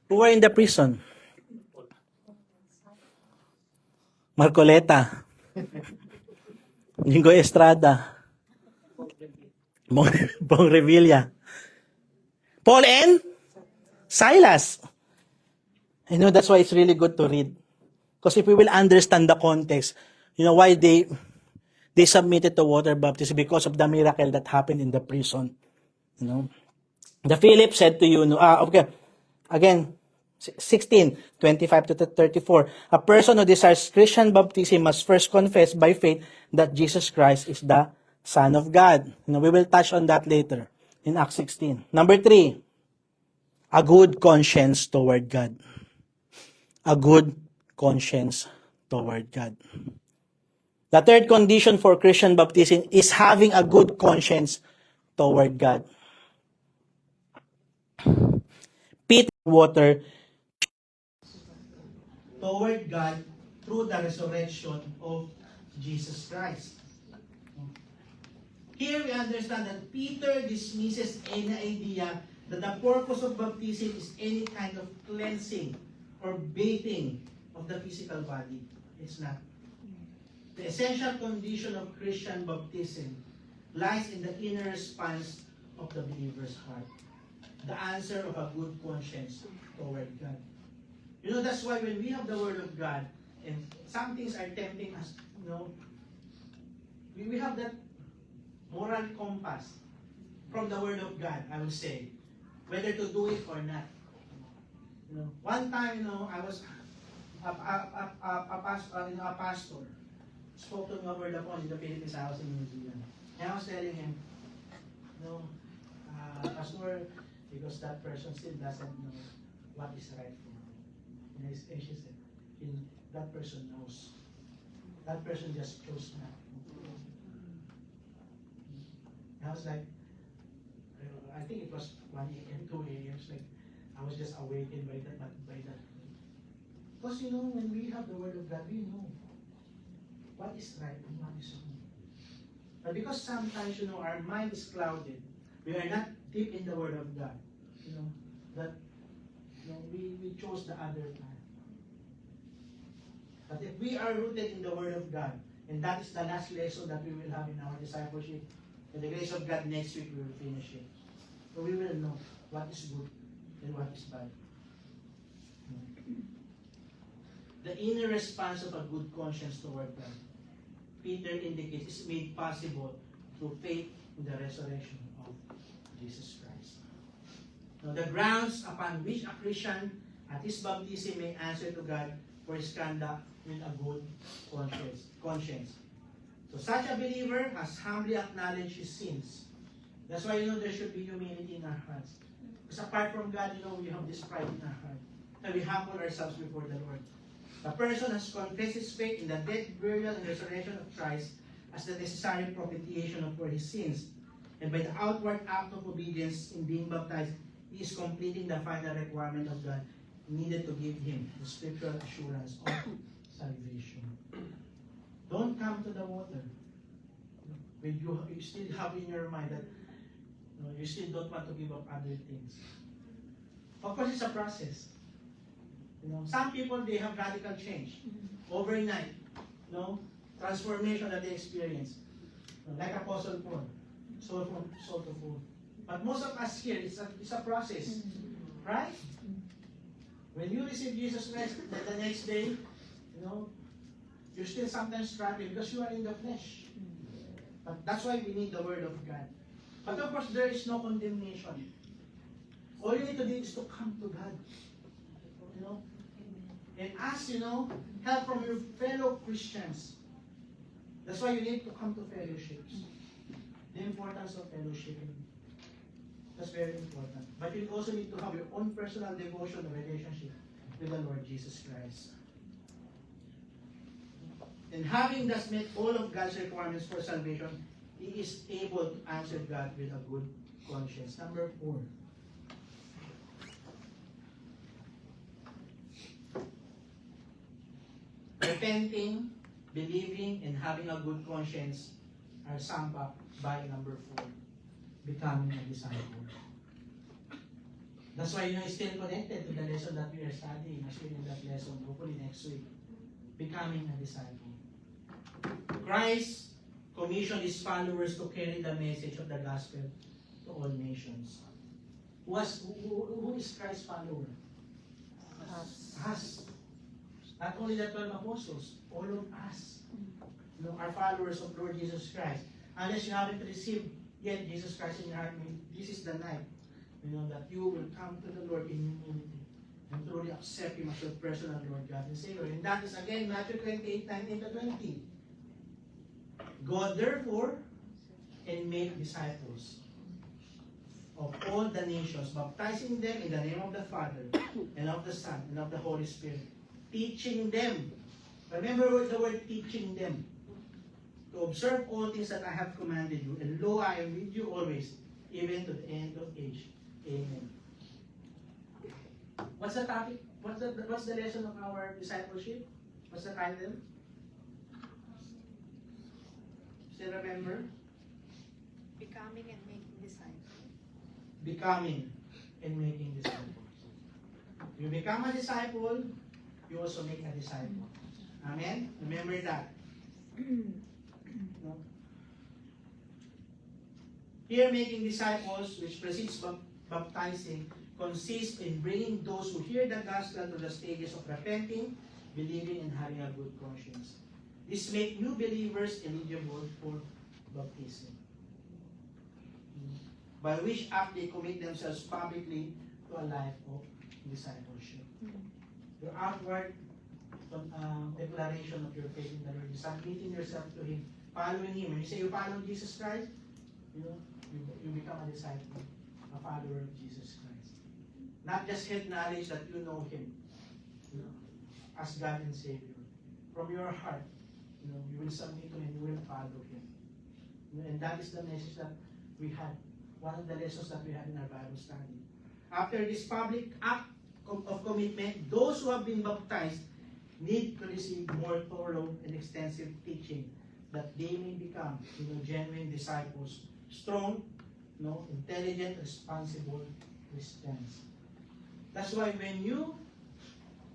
Who were in the prison? Marcoleta. Jingo Estrada. Bong Revilla. Paul and Silas. That's why it's really good to read. Because if we will understand the context, why they submitted to water baptism, because of the miracle that happened in the prison. The Philip said to you, okay, again, 16, 25 to 34, a person who desires Christian baptism must first confess by faith that Jesus Christ is the Son of God. We will touch on that later in Acts 16. Number 3, a good conscience toward God. A good conscience toward God. The third condition for Christian baptism is having a good conscience toward God. Peter water toward God through the resurrection of Jesus Christ. Here we understand that Peter dismisses any idea that the purpose of baptism is any kind of cleansing or bathing of the physical body. It's not. The essential condition of Christian baptism lies in the inner response of the believer's heart. The answer of a good conscience toward God. That's why when we have the Word of God, and some things are tempting us, we have that moral compass from the Word of God, I would say, whether to do it or not. One time, I was a pastor, spoke to me over the phone in the Philippines. I was in New Zealand. And I was telling him, Pastor, because that person still doesn't know what is right for him. And she said, that person knows. That person just chose not. I was like, I think it was 1 a.m., 2 a.m. Like, I was just awakened by that. Because when we have the Word of God, we know what is right and what is wrong. But because sometimes, our mind is clouded, we are not deep in the Word of God. That we chose the other path. But if we are rooted in the Word of God, and that is the last lesson that we will have in our discipleship, with the grace of God, next week we will finish it. So we will know what is good and what is bad. The inner response of a good conscience toward God, Peter indicates, is made possible through faith in the resurrection of Jesus Christ. Now, the grounds upon which a Christian at his baptism may answer to God for his conduct with a good conscience. So such a believer has humbly acknowledged his sins. That's why there should be humility in our hearts. Because apart from God, we have this pride in our heart. And we humble ourselves before the Lord. The person has confessed his faith in the death, burial, and resurrection of Christ as the necessary propitiation for his sins. And by the outward act of obedience in being baptized, he is completing the final requirement of God needed to give him the spiritual assurance of salvation. Don't come to the water when you still have in your mind that you still don't want to give up other things. Of course, it's a process. Some people, they have radical change overnight. Transformation that they experience. Like Apostle Paul, soul to food. But most of us here, it's a process, right? When you receive Jesus Christ, the next day, you're still sometimes struggling because you are in the flesh. But that's why we need the Word of God. But of course, there is no condemnation. All you need to do is to come to God. And ask, help from your fellow Christians. That's why you need to come to fellowships. The importance of fellowshipping. That's very important. But you also need to have your own personal devotion and relationship with the Lord Jesus Christ. And having thus met all of God's requirements for salvation, he is able to answer God with a good conscience. Number 4. Repenting, believing, and having a good conscience are summed up by number 4, becoming a disciple. That's why it's still connected to the lesson that we are studying as we're in that lesson, hopefully next week. Becoming a disciple. Christ commissioned his followers to carry the message of the gospel to all nations. Who is Christ's follower? Us. Not only the 12 apostles, all of us are followers of Lord Jesus Christ. Unless you haven't received yet Jesus Christ in your heart, this is the night that you will come to the Lord in humility and truly accept Him as your personal Lord God and Savior. And that is again Matthew 28:19-20. Go therefore and make disciples of all the nations, baptizing them in the name of the Father and of the Son and of the Holy Spirit, teaching them. Remember the word teaching them. To observe all things that I have commanded you. And lo, I am with you always, even to the end of age. Amen. What's the topic? What's the lesson of our discipleship? What's the title? Still remember?
Becoming and making disciples.
Becoming and making disciples. You become a disciple, you also make a disciple. Amen? Remember that. No? Here, making disciples, which precedes baptizing, consists in bringing those who hear the gospel to the stages of repenting, believing, and having a good conscience. This makes new believers eligible for baptism, by which act they commit themselves publicly to a life of discipleship. Your outward declaration of your faith in the Lord is submitting yourself to Him, following Him. When you say you follow Jesus Christ, you become a disciple, a follower of Jesus Christ. Not just head knowledge that you know Him as God and Savior. From your heart, you will submit to Him, you will follow Him. And that is the message that we had, one of the lessons that we had in our Bible study. After this public act of commitment, those who have been baptized need to receive more thorough and extensive teaching that they may become genuine disciples, strong, intelligent, responsible Christians. That's why when you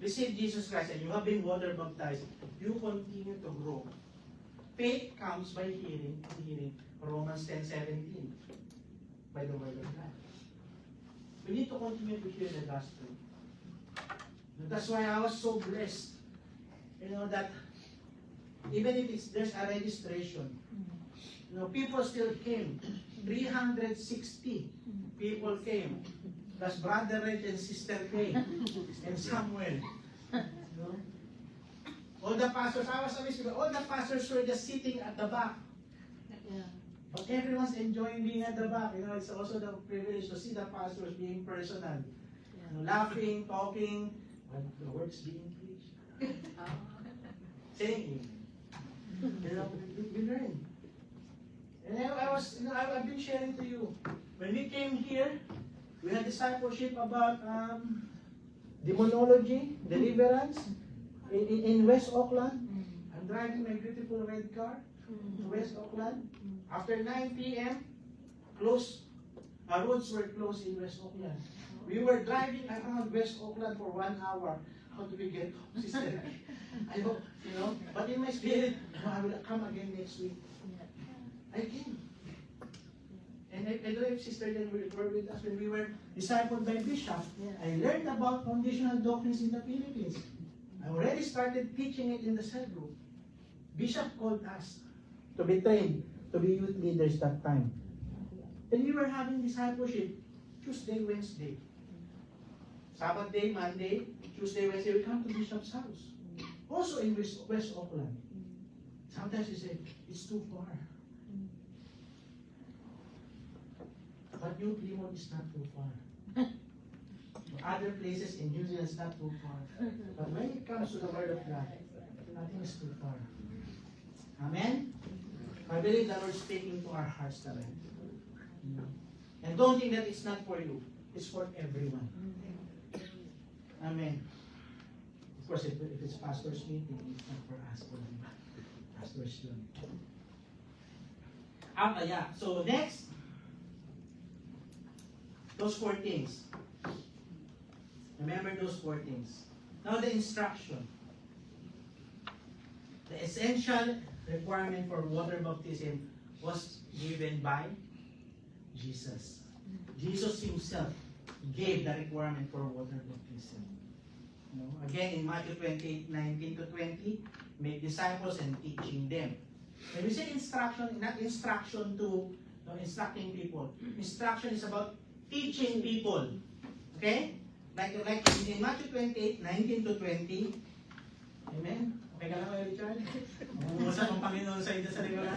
receive Jesus Christ and you have been water baptized, you continue to grow. Faith comes by hearing, and hearing. Romans 10:17, by the word of God. We need to continue to hear the gospel. That's why I was so blessed, that even if there's a registration, people still came. 360 people came. Plus Brother Reg and Sister Kay and Samuel. All the pastors, I was amazed, all the pastors were just sitting at the back. But everyone's enjoying being at the back. It's also the privilege to see the pastors being personal. Laughing, talking, when the word's being preached. Saying we learn. And I've been sharing to you. When we came here, we had discipleship about demonology, deliverance in West Auckland. I'm driving my beautiful red car to West Auckland. After 9 p.m., our roads were closed in West Auckland. We were driving around West Auckland for 1 hour. How do we get home, sister? I hope, but in my spirit, I will come again next week. I came. And I don't know if Sister Jen were with us when we were discipled by Bishop. I learned about foundational doctrines in the Philippines. I already started teaching it in the cell group. Bishop called us to be trained, to be youth leaders that time. And we were having discipleship Tuesday, Wednesday. Sabbath day, Monday, Tuesday, Wednesday, we come to Bishop's house. Also in West Auckland. Sometimes he said, it's too far. But New Plymouth is not too far. Other places in New Zealand is not too far. But when it comes to the Word of God, nothing is too far. Amen? I believe the Lord is speaking to our hearts tonight. And don't think that it's not for you. It's for everyone. Amen. Of course, if it's pastor's meeting, it's not for us. For pastors yun. Yeah. So next, those 4 things. Remember those 4 things. Now the instruction. The essential requirement for water baptism was given by Jesus. Jesus himself gave the requirement for water baptism. Again, in Matthew 28:19-20, make disciples and teaching them. When we say instruction, not instruction to instructing people. Instruction is about teaching people. Okay? Like in Matthew 28:19-20. Amen? Okay ka lang kayo, Richard? Umuusap ang Panginoon sa inyo sa liburan?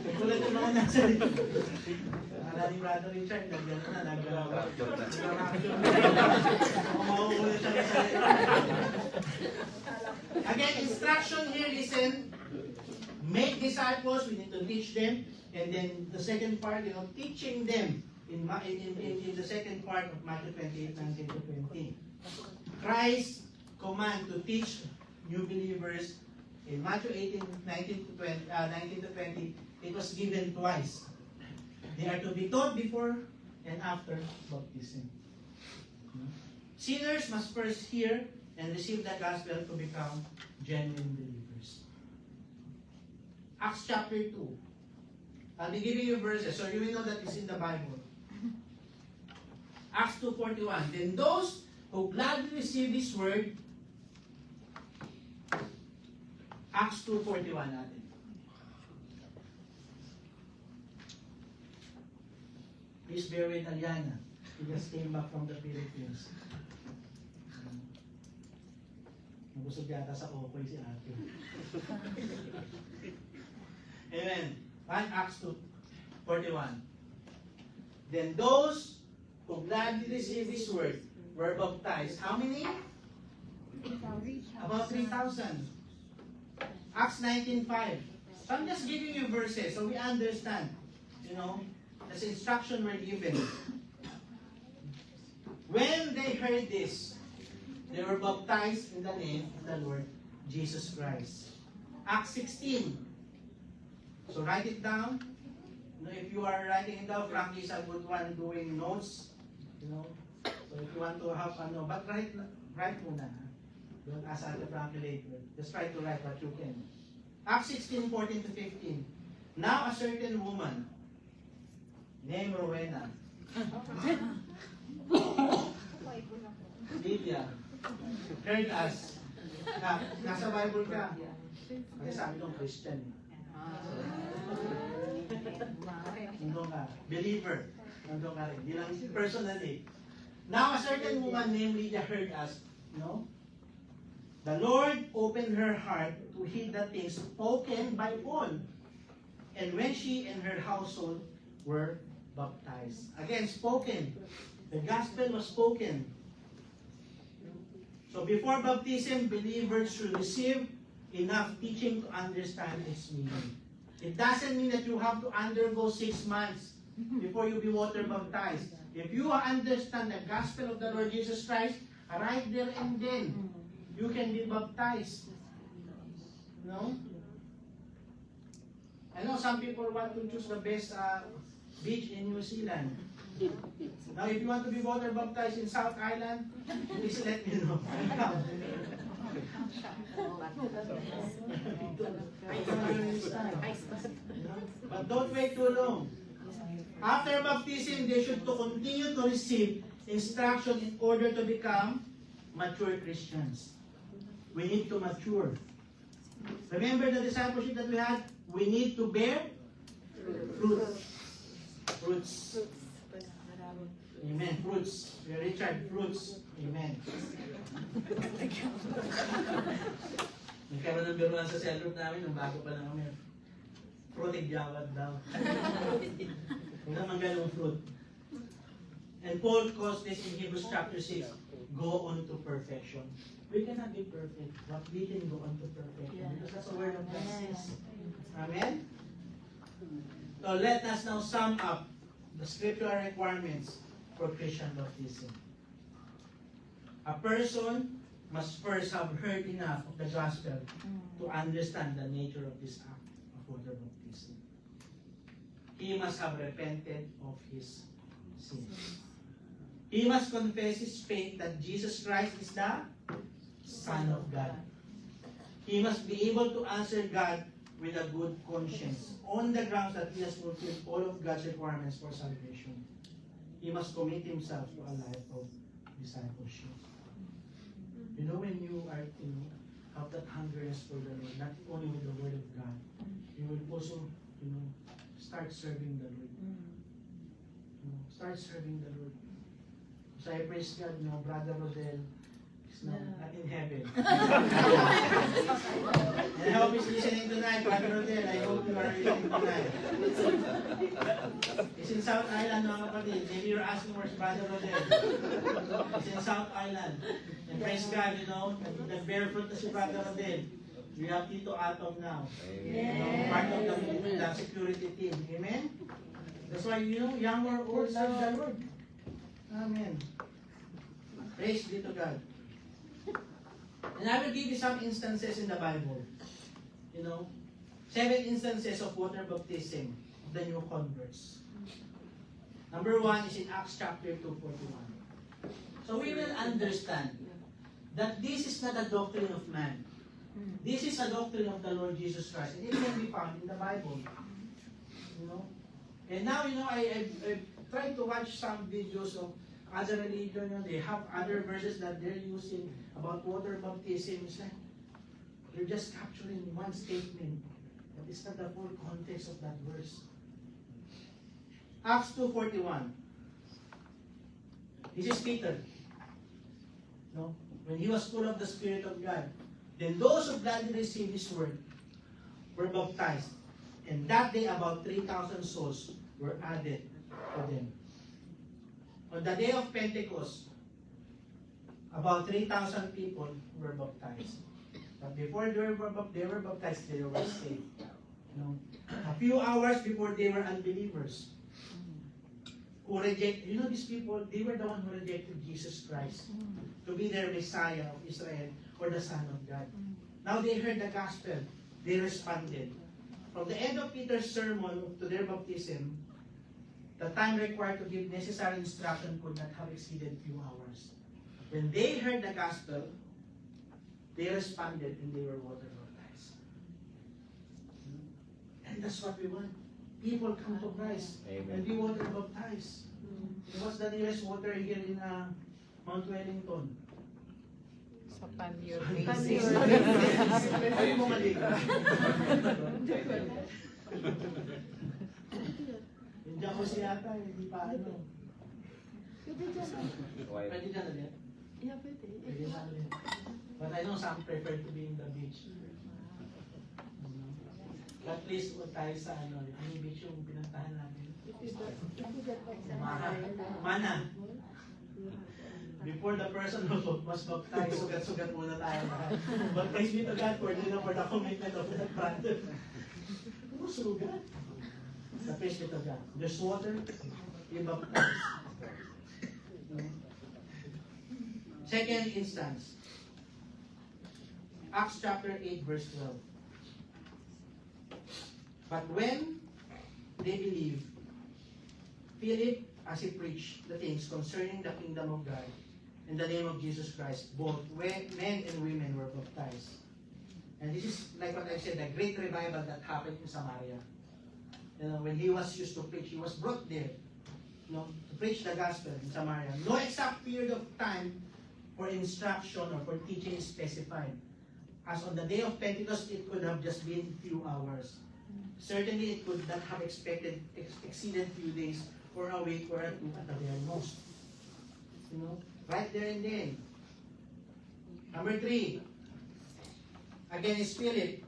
Nagulat yung mga nasa liburan. Akala ni Brother Richard, nagano na, nagalawa. Mauulit siya sa liburan. Again, instruction here, listen. Make disciples, we need to teach them. And then the second part, teaching them. In the second part of Matthew 28:19-20. Christ's command to teach new believers in Matthew 19-20, it was given twice. They are to be taught before and after baptism. Sinners must first hear and receive the gospel to become genuine believers. Acts chapter 2. I'll be giving you verses, so you will know that it's in the Bible. Acts 2:41. Then those who gladly receive this word, Acts 2:41 natin. Please bear with Aliana. She just came back from the Philippines. Nabusog yata sa okoy si ate. Amen. Acts 2:41. Then those who gladly received this word were baptized. How many? About 3,000. Acts 19:5. So I'm just giving you verses so we understand. This instruction were given. When they heard this, they were baptized in the name of the Lord Jesus Christ. Acts 16. So write it down. If you are writing it down, Frankie is a good one doing notes. So if you want to have but write muna. Don't ask Ate Frankie later. Just try to write what you can. Acts 16:14-15. Now a certain woman named Rowena, Lydia, heard us. Nasa Bible ka. Kasi sabi nung Christian. Nandun ka. Believer. Nandun ka rin. Di lang personally. Now a certain woman named Lydia heard us. The Lord opened her heart to hear the things spoken by Paul. And when she and her household were baptized. Again, spoken. The gospel was spoken. So before baptism, believers should receive enough teaching to understand its meaning. It doesn't mean that you have to undergo 6 months before you be water baptized. If you understand the gospel of the Lord Jesus Christ, right there and then, you can be baptized. I know some people want to choose the best beach in New Zealand. Now, if you want to be water baptized in South Island, please let me know. But don't wait too long. After baptism, they should to continue to receive instruction in order to become mature Christians. We need to mature. Remember the discipleship that we had? We need to bear fruit. Fruits. Amen. Fruits. Richard, fruits. Amen. Nagkaroon ng biruan sa cell group namin nung bago pa lang kami. Fruitig yawad daw. Huwag naman ganong fruit. And Paul calls this in Hebrews chapter 6, go on to perfection. We cannot be perfect, but we can go on to perfection. Because that's the word of God says. Amen? So let us now sum up the scriptural requirements for Christian baptism. A person must first have heard enough of the gospel to understand the nature of this act of water baptism. He must have repented of his sins. He must confess his faith that Jesus Christ is the Son of God. He must be able to answer God with a good conscience on the grounds that he has fulfilled all of God's requirements for salvation. He must commit himself to a life of discipleship. You know, when you are have that hungerness for the Lord, not only with the Word of God, you will also, start serving the Lord. Start serving the Lord. So I praise God, Brother Rodel is not in heaven. And I hope he's listening tonight, Brother Rodel. I hope you are listening tonight. He's in South Island, mga kapatid. Maybe you're asking where's Brother Rodel. He's in South Island. And praise God, nag-barefoot na si Brother Rodel. We have Tito Atom now. Part of the security team. Amen? That's why, young or old, serve the Lord. Amen. Praise be to God. And I will give you some instances in the Bible. 7 instances of water baptism of the new converts. Number 1 is in Acts chapter 2:41. So we will understand that this is not a doctrine of man. This is a doctrine of the Lord Jesus Christ. And it can be found in the Bible. And now, I tried to watch some videos of other religion. They have other verses that they're using about water baptism. It's like they're just capturing one statement, but it's not the full context of that verse. Acts 2:41. This is Peter. When he was full of the Spirit of God, then those who gladly received his word were baptized. And that day about 3,000 souls were added to them. On the day of Pentecost, about 3,000 people were baptized. But before they were baptized, they were saved. A few hours before, they were unbelievers who reject. These people, they were the one who rejected Jesus Christ to be their Messiah of Israel or the Son of God. Now they heard the gospel. They responded. From the end of Peter's sermon to their baptism, the time required to give necessary instruction could not have exceeded few hours. When they heard the gospel, they responded and they were water baptized. And that's what we want. People come to Christ and be water baptized. What's the nearest water here in Mount Wellington?
Sa Panyo.
Ayaw mo maligo. Hindi ako siyata, hindi pa ano. Pwede dyan na din?
Yeah, pwede.
Pwede na din. But I know some prefer to be in the beach. But please, huwag tayo sa ano beach yung pinuntahan natin? Mana. Before the person who was baptized, sugat-sugat muna tayo lahat. But praise be to God for the commitment of that brother. Sugat. Sa praise be to God. There's water, you baptize. Second instance. Acts chapter 8 verse 12. But when they believed, Philip, as he preached the things concerning the kingdom of God, in the name of Jesus Christ, both men and women were baptized. And this is like what I said, the great revival that happened in Samaria. You know, when he was used to preach, he was brought there, you know, to preach the gospel in Samaria. No exact period of time for instruction or for teaching is specified. As on the day of Pentecost, it could have just been a few hours. Certainly, it could not have exceeded a few days or a week or a two at the very most. You know, right there and then. Number 3, again is Philip.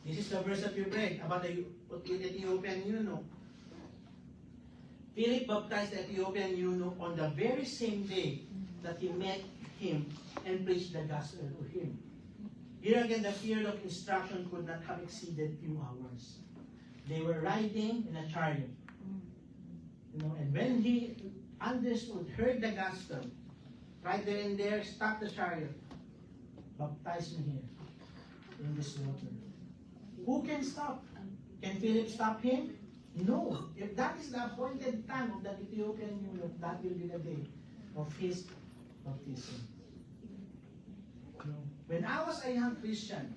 This is the verse that we read about the Ethiopian eunuch. Philip baptized the Ethiopian eunuch on the very same day that he met him and preached the gospel to him. Here again, the period of instruction could not have exceeded few hours. They were riding in a chariot. You know, and when he understood, heard the gospel, right there and there, stopped the chariot, baptized me here in this water. Who can stop? Can Philip stop him? No. If that is the appointed time of the Ethiopian eunuch, that will be the day of his baptism. You know, when I was a young Christian,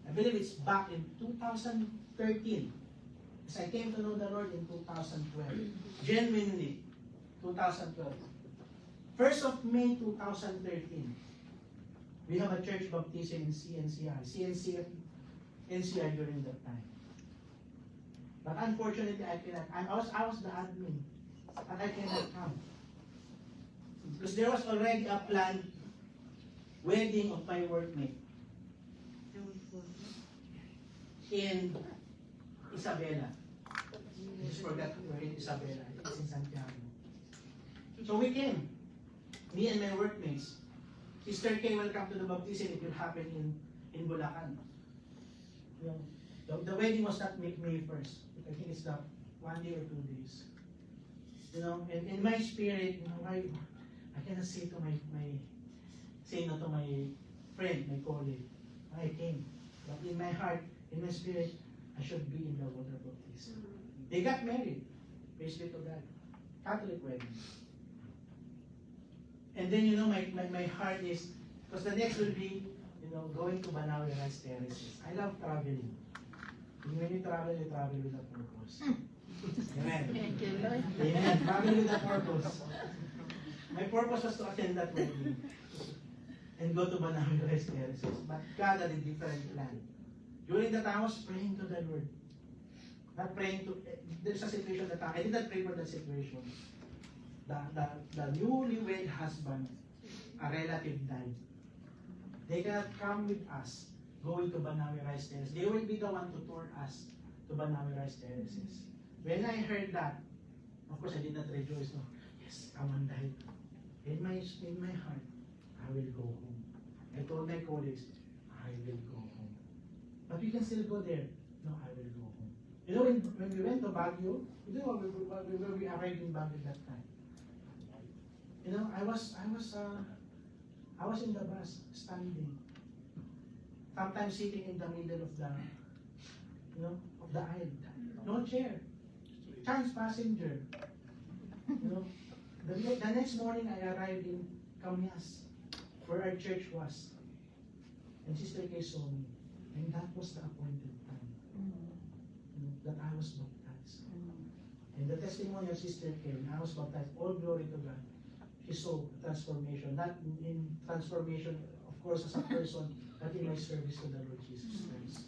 I believe it's back in 2013, as I came to know the Lord in 2012, genuinely, 2012. 1st of May 2013, we have a church baptism in NCI during that time. But unfortunately, I cannot. I was the admin, and I cannot come because there was already a planned wedding of my workmate in Isabela. I just forgot where in Isabela. It's in Santiago. So we came, me and my workmates. Sister Kay will come to the baptism. It will happen in Bulacan. You know, the wedding was not May 1st. I think it's the 1 day or 2 days. You know, and in my spirit, you know, I cannot say to say no to my friend, my colleague. I came. But in my heart, in my spirit, I should be in the water baptism. They got married. Praise be to God. Catholic wedding. And then, you know, my heart is, because the next will be, you know, going to Banawe Rice Terraces. I love traveling. When you travel with a purpose. Amen.
Thank you, Lord.
Amen. Travel with a purpose. My purpose was to attend that wedding and go to Banawe Rice Terraces. But God had a different plan. During that time, I was praying to the Lord. Not praying to, there's a situation that I did not pray for that situation. The newlywed husband, a relative died. They cannot come with us going to Banawe Rice Terraces. They will be the one to tour us to Banawe Rice Terraces. When I heard that, of course I did not rejoice. No, yes, someone died. In my heart, I will go home. I told my colleagues, I will go home. But we can still go there. No, I will go home. You know, when we went to Baguio, you know where we arrived in Baguio that time. You know, I was in the bus, standing. Sometimes sitting in the middle of the, you know, of the aisle. No chair. Chance passenger. You know, the next morning I arrived in Camyas, where our church was. And Sister Kay saw me. And that was the appointed time. You know, that I was baptized. And the testimony of Sister Kay, I was baptized. All glory to God. She saw transformation. Not in transformation, of course, as a person, but in my service to the Lord Jesus Christ.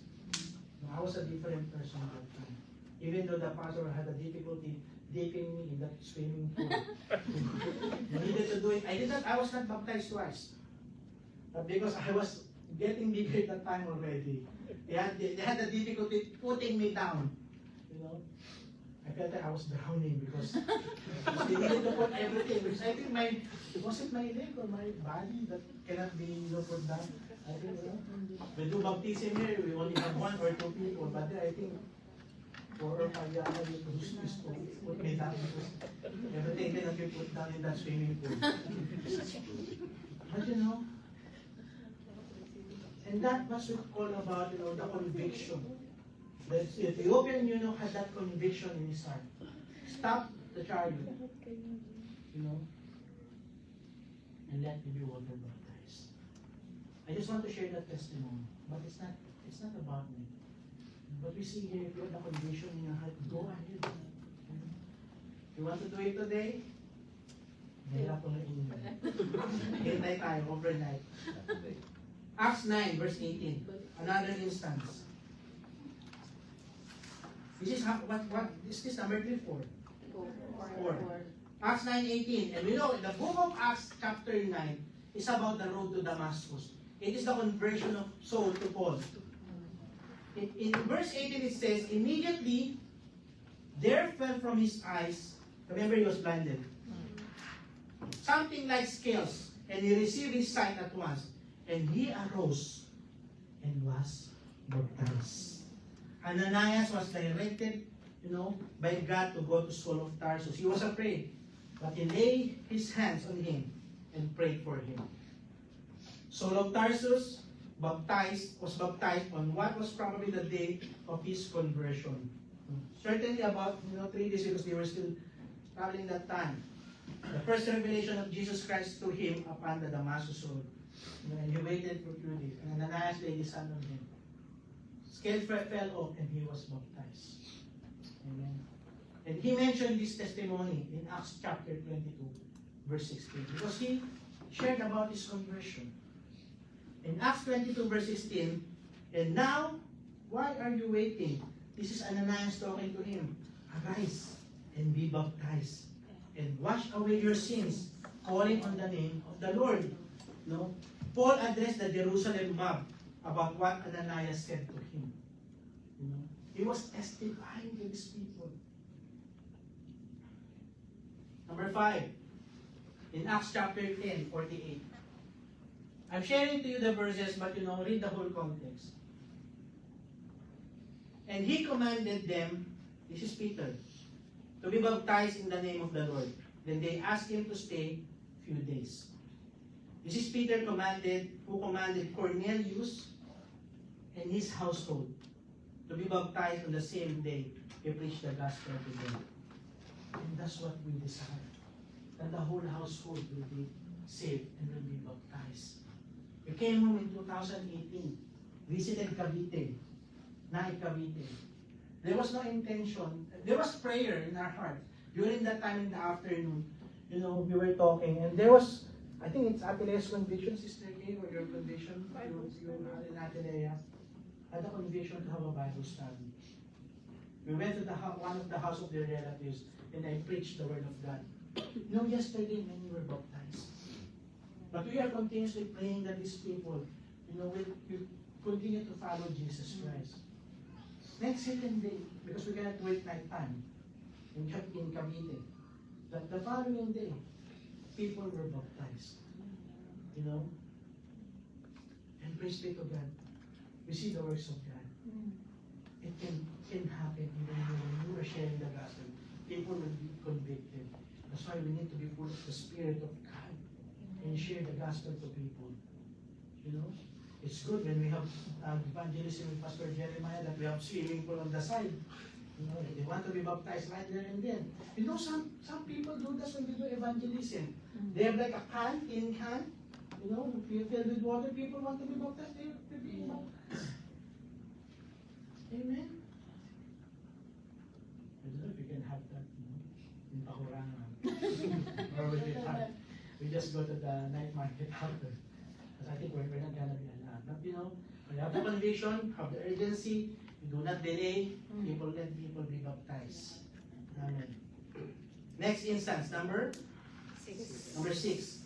I was a different person at that time. Even though the pastor had a difficulty dipping me in that swimming pool. He needed to do it. I was not baptized twice. But because I was getting bigger at that time already, they had the difficulty putting me down. You know? I felt like I was drowning because they needed to put everything. Because I think was it my leg or my body that cannot be, you know, put down? I think, you know, we do baptism here, we only have 1 or 2 people, but there I think 4 or 5 young people used to put me down because everything cannot be put down in that swimming pool. But you know, and that was all about, you know, the conviction. The Ethiopian eunuch had that conviction in his heart. Stop the chariot. You know. and let me be water baptized. I just want to share that testimony, but it's not about me. But we see here, if you have the condition in your heart, go ahead. You want to do it today? Mahirap ko na inyo. Hintay tayo, overnight. Acts 9, verse 18. Another instance. This is what is this number 3, 4? 4. Acts 9:18. And we know the book of Acts chapter 9 is about the road to Damascus. It is the conversion of Saul to Paul. In verse 18 it says, immediately there fell from his eyes, remember he was blinded, something like scales, and he received his sight at once, and he arose and was baptized. Ananias was directed, by God to go to Saul of Tarsus. He was afraid, but he laid his hands on him and prayed for him. Saul of Tarsus was baptized on what was probably the day of his conversion. Certainly about 3 days, because they were still traveling that time. The first revelation of Jesus Christ to him upon the Damascus road. And he waited for 2 days. And Ananias laid his hand on him. Scales fell off and he was baptized. Amen. And he mentioned this testimony in Acts chapter 22, verse 16. Because he shared about his conversion. In Acts 22, verse 16, and now, why are you waiting? This is Ananias talking to him. Arise and be baptized and wash away your sins, calling on the name of the Lord. No? Paul addressed the Jerusalem mob about what Ananias said to him. He was testifying to these people. Number 5, in Acts chapter 10, 48. I'm sharing to you the verses, but read the whole context. And he commanded them, this is Peter, to be baptized in the name of the Lord. Then they asked him to stay a few days. This is Peter who commanded Cornelius and his household to be baptized on the same day he preached the gospel to them. And that's what we desire, that the whole household will be saved and will be baptized. We came home in 2018, visited Cavite, Naik Cavite. There was no intention, there was prayer in our heart. During that time in the afternoon, we were talking, and there was, I think it's Atenea's conviction, Sister Kay, or your conviction, you in Atenea, had a conviction to have a Bible study. We went to one of the house of their relatives, and I preached the word of God. Yesterday many were baptized. But we are continuously praying that these people, will continue to follow Jesus Christ. Next second day, because we cannot wait night time in Cavite, that the following day, people were baptized. And praise be to God. We see the works of God. It can happen even when you are sharing the gospel. People will be convicted. That's why we need to be full of the Spirit of God and share the gospel to people. It's good when we have evangelism with Pastor Jeremiah that we have swimming pool on the side. They want to be baptized right there and then. Some people do that when we do evangelism. They have like a can, tin can. Filled with water. People want to be baptized. They're being baptized. Amen. I don't know if you can have that in Pakurangan. Or we just go to the night market after. Because I think we're not gonna be allowed. But when you have the conviction, have the urgency, you do not delay, let people be baptized. Amen. Next instance, number 6.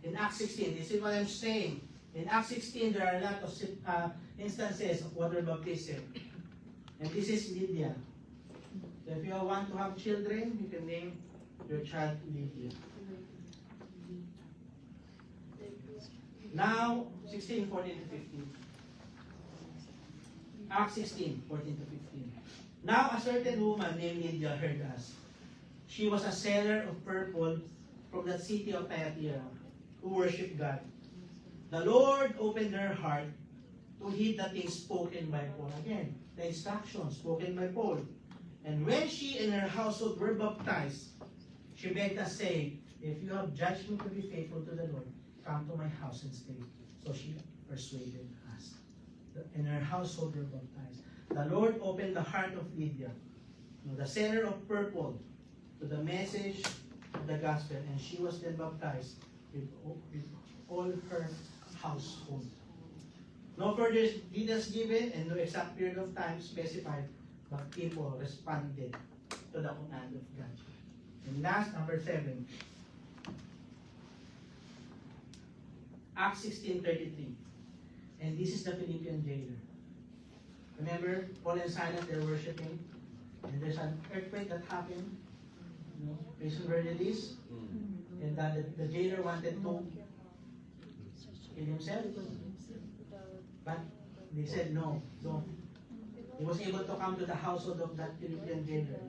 In Acts 16, this is what I'm saying. In Acts 16, there are a lot of instances of water baptism. And this is Lydia. So if you want to have children, you can name your child Lydia. Now, 16, 14 to 15. Acts 16, 14 to 15. Now a certain woman named Lydia heard us. She was a seller of purple from the city of Thyatira, who worshipped God. The Lord opened her heart to heed the things spoken by Paul. Again, the instructions spoken by Paul. And when she and her household were baptized, she begged us, saying, if you have judged me to be faithful to the Lord, come to my house and stay. So she persuaded us. And her household were baptized. The Lord opened the heart of Lydia, the seller of purple, to the message of the gospel, and she was then baptized with all her household. No further details given and no exact period of time specified, but people responded to the command of God. And last, number 7. Acts 16:33. And this is the Philippian jailer. Remember, Paul and Silas, they're worshiping, and there's an earthquake that happened. Prison were released, and the jailer wanted to kill himself, but they said no, don't. He was able to come to the household of that Philippian jailer,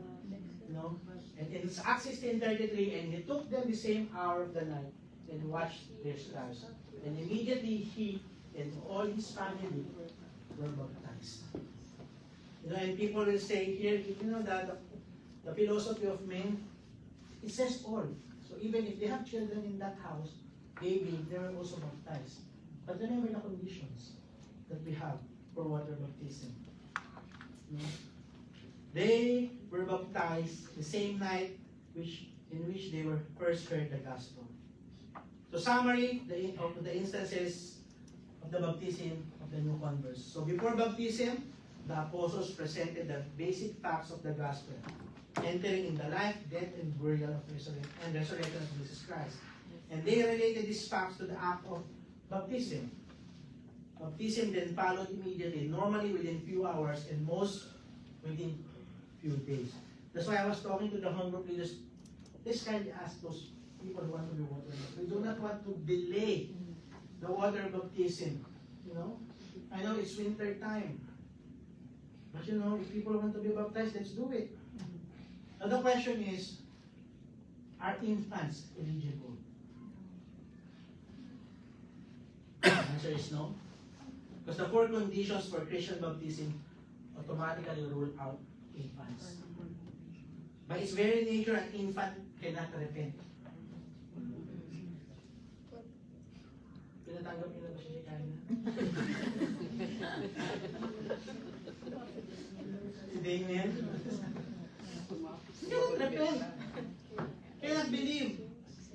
and it's Acts 16:33, and he took them the same hour of the night and washed their scars, and immediately he and all his family were baptized. And people will say here, that the philosophy of men, it says all. So even if they have children in that house, they were also baptized. But remember the conditions that we have for water baptism. They were baptized the same night in which they were first heard the gospel. So summary of the instances of the baptism of the new converts. So before baptism, the apostles presented the basic facts of the gospel, entering in the life, death, and burial of resurrection of Jesus Christ. And they related these facts to the act of baptism. Baptism then followed immediately, normally within few hours, and most within few days. That's why I was talking to the home group leaders. Let's kindly ask those people who want to be water baptized. We do not want to delay the water baptism. I know it's winter time. But if people want to be baptized, let's do it. Now the question is, are infants eligible? The answer is no. Because the 4 conditions for Christian baptism automatically rule out infants. By its very nature, an infant cannot repent. Pinatanggap nila ba siya kaya na? Si Damien? Cannot repent. Cannot believe.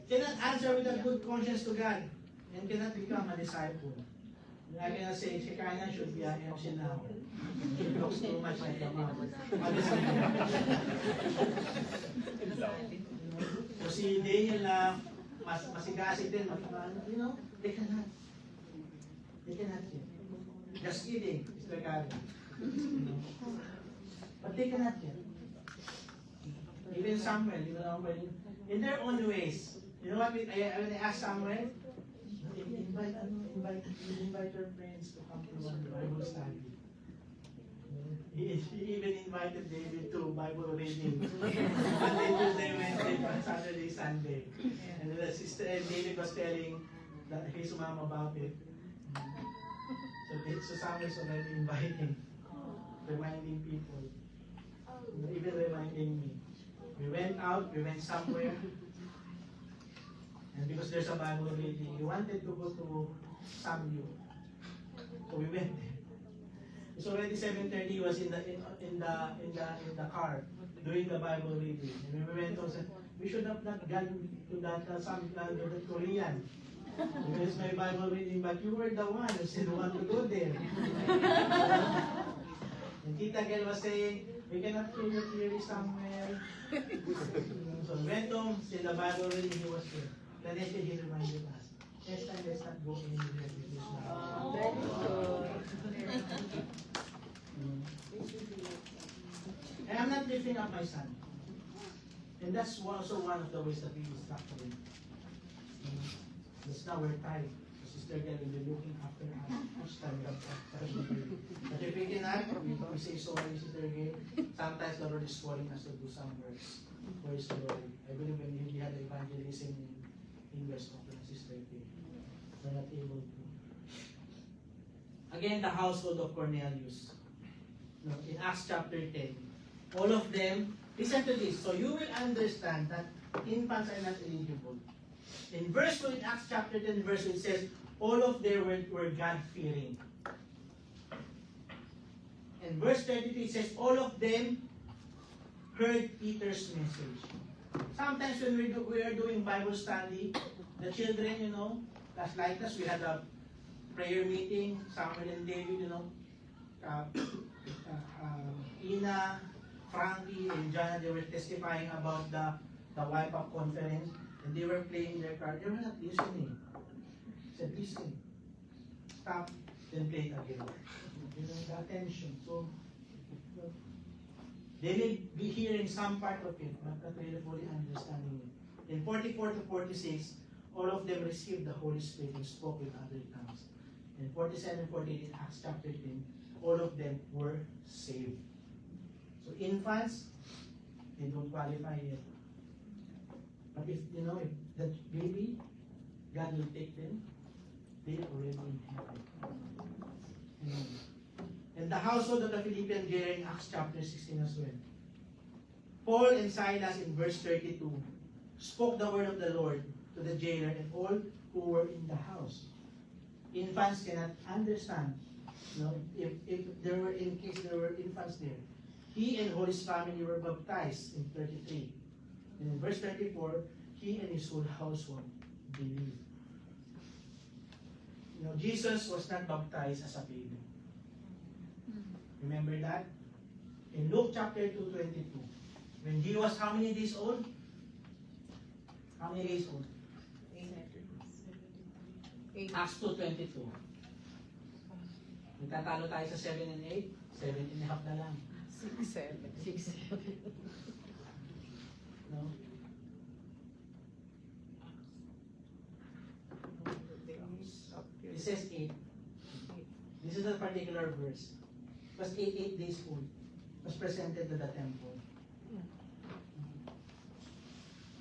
Cannot answer with a good conscience to God. And cannot become a disciple. I cannot say, si Kanya should be an MC now. She talks too much like a mom. So si Daniel na masigasig din, they cannot. They cannot yet. Just kidding, Mr. Karen. But they cannot yet. Even Samuel, in their own ways. You know what, when I asked Samuel, invite your friends to come to one Bible study. He even invited David to Bible reading. Monday, Tuesday, Wednesday, Saturday, Sunday. And then David was telling his mom about it. So Samuel's already inviting, reminding people, even reminding me. We went out, we went somewhere, and because there's a Bible reading, we wanted to go to Samuel. So we went there. It's already 7:30. He was in the car doing the Bible reading, and we went and said, we should have not gone to that that Korean. Because my Bible reading, but you were the one who said want to go there. And Tita Gel was saying, we cannot hear you clearly somewhere. So we went home, said the Bible reading, he was there. The next day he reminded us, next time let's not go anywhere with this Bible.
Very good.
And I'm not lifting up my son. And that's also one of the ways that we instruct him. That's now we're tired. Sister Gel will be looking after us each time we have but if we cannot, we say sorry, Sister Gel. Sometimes the Lord is calling us to do some works for His glory. I believe when we had the evangelism in West Auckland, Sister Gel, we're not able to. Again, the household of Cornelius. In Acts chapter 10, all of them, listen to this, so you will understand that infants are not eligible. In verse 2 in Acts chapter 10, verse 2, it says, all of them were God-fearing. In verse 33, it says, all of them heard Peter's message. Sometimes when we are doing Bible study, the children, like us, we had a prayer meeting, Samuel and David, Ina, Frankie, and Jana, they were testifying about the wipe-up conference, and they were playing their card. They were not listening. I said, listen. Stop, then play it again. The attention. So, they may be hearing some part of it, but not really fully understanding it. In 44 to 46, all of them received the Holy Spirit and spoke with other tongues. In 47 48 in Acts chapter 10, all of them were saved. So infants, they don't qualify yet. But if that baby, God will take them, they are already in heaven. And the household of the Philippian jailer in Acts chapter 16 as well. Paul and Silas in verse 32 spoke the word of the Lord to the jailer and all who were in the house. Infants cannot understand. If there were, in case there were infants there. He and all his family were baptized in 33. And in verse 34, he and his whole household believed. Jesus was not baptized as a baby. Remember that? In Luke chapter 2:22, when he was how many days old? How many days old?
8.
Acts 2:22. Nagtatalo tayo sa 7 and 8. 7.5 na lang.
6, 7. 6, 7.
No? It says 8. This is a particular verse. Was 8 days old. Was presented to the temple.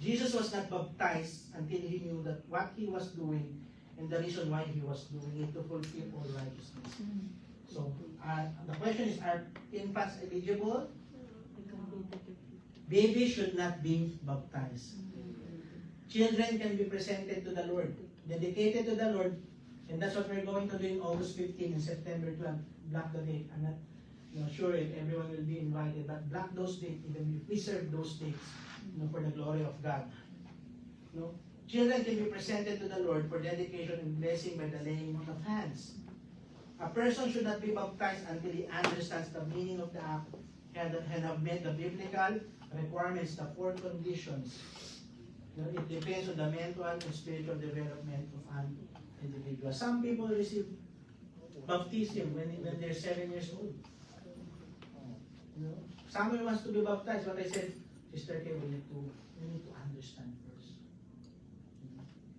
Jesus was not baptized until he knew that what he was doing and the reason why he was doing it to fulfill all righteousness. So, the question is, are infants eligible? Babies should not be baptized. Children can be presented to the Lord, dedicated to the Lord, and that's what we're going to do in August 15 and September 12. Block the date. I'm not sure if everyone will be invited, but block those dates, even preserve those dates for the glory of God. Children can be presented to the Lord for dedication and blessing by the laying on of hands. A person should not be baptized until he understands the meaning of the act and have met the biblical requirements, the 4 conditions. It depends on the mental and spiritual development of an individual. Some people receive baptism when they're 7 years old. Someone wants to be baptized, but I said, Sister Kay, we need to understand first.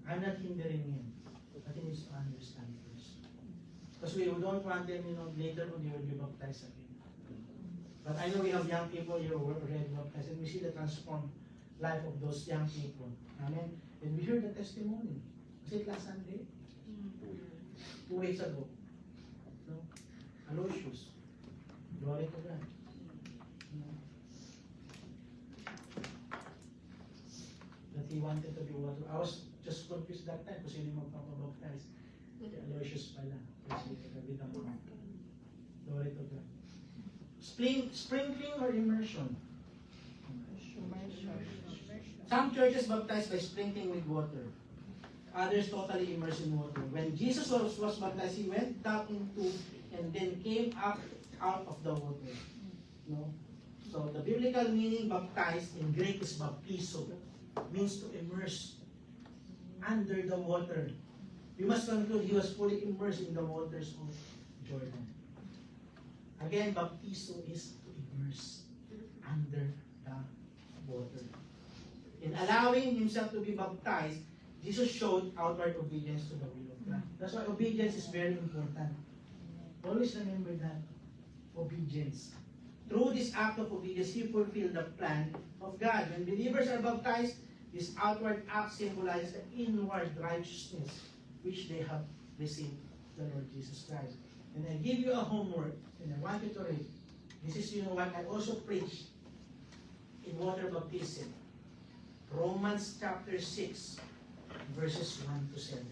I'm not hindering him, but he needs to understand first. Because we don't want them, later on they will be baptized again. But I know we have young people here who are already baptized, and we see the transformed life of those young people. Amen. And we heard the testimony. Was it last Sunday? 2 weeks ago. Aloysius. Glory to God. That he wanted to be water. I was just confused that time kasi hindi magpapabaptize. Aloysius pala. Kasi with the mom. Glory to God. Sprinkling or immersion? Some churches baptized by sprinkling with water. Others totally immersed in water. When Jesus was baptized, he went down into and then came up out of the water. So the biblical meaning baptized in Greek is baptizo, means to immerse under the water. We must conclude he was fully immersed in the waters of Jordan. Again, baptizo is to immerse under the water. In allowing himself to be baptized, Jesus showed outward obedience to the will of God. That's why obedience is very important. Always remember that. Obedience. Through this act of obedience, he fulfilled the plan of God. When believers are baptized, this outward act symbolizes the inward righteousness which they have received the Lord Jesus Christ. And I give you a homework, and I want you to read. This is what I also preach in water baptism. Romans chapter 6, verses 1 to 7.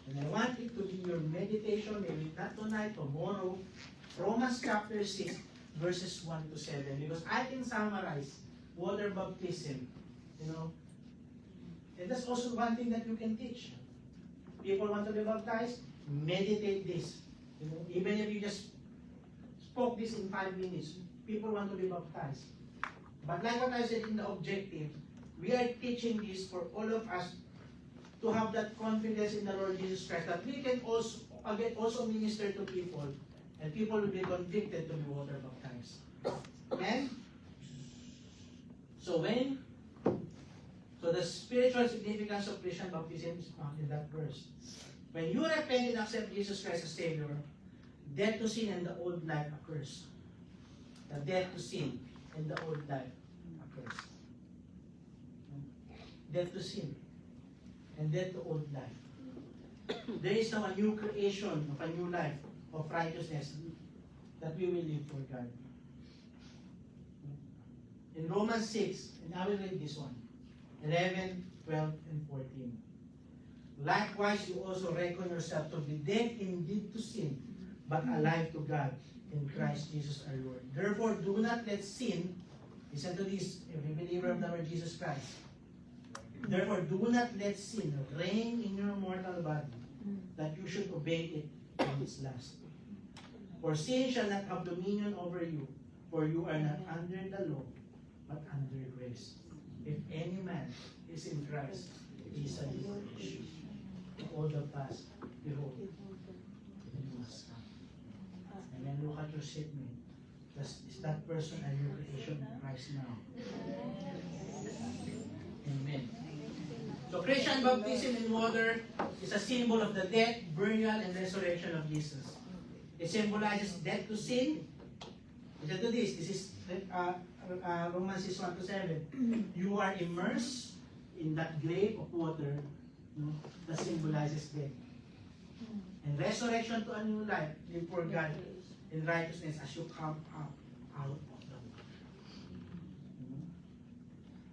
And I want it to be your meditation, maybe not tonight, tomorrow. Romans chapter 6, verses 1 to 7. Because I can summarize water baptism, you know. And that's also one thing that you can teach. People want to be baptized, meditate this. You know, even if you just spoke this in 5 minutes, people want to be baptized. But like what I said in the objective, we are teaching this for all of us to have that confidence in the Lord Jesus Christ that we can also, again, also minister to people and people will be convicted to be water baptized. Amen? So the spiritual significance of Christian baptism is found in that verse. When you repent and accept Jesus Christ as Savior, death to sin and the old life occurs. The death to sin and the old life occurs. Death to sin and death to old life. There is now a new creation of a new life of righteousness that we will live for God. In Romans 6, and I will read this one, 11, 12, and 14. Likewise, you also reckon yourself to be dead indeed to sin, but alive to God in Christ Jesus our Lord. Therefore, do not let sin, listen to this, every believer of the Lord Jesus Christ. Therefore, do not let sin reign in your mortal body, that you should obey it in its lust. For sin shall not have dominion over you, for you are not under the law, but under grace. If any man is in Christ, he is a new creation. All the past, behold, it must come. And then look at your statement. Is that person a new creation in Christ now? Amen. So Christian baptism in water is a symbol of the death, burial, and resurrection of Jesus. It symbolizes death to sin. Listen to this. This is Romans 6, 1 to 7. You are immersed in that grave of water, that symbolizes death. And resurrection to a new life, live for God in righteousness as you come up out of the water.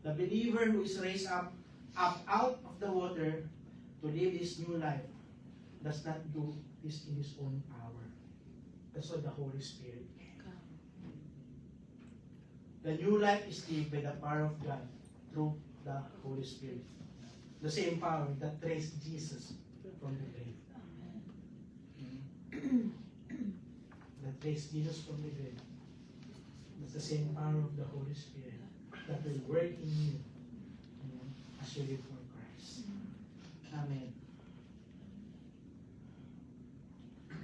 The believer who is raised up out of the water to live his new life does not do this in his own power. That's what the Holy Spirit can. The new life is lived by the power of God through the Holy Spirit. The same power that raised Jesus from the grave. That raised Jesus from the grave. It's the same power of the Holy Spirit that will work in you as you live for Christ. Amen.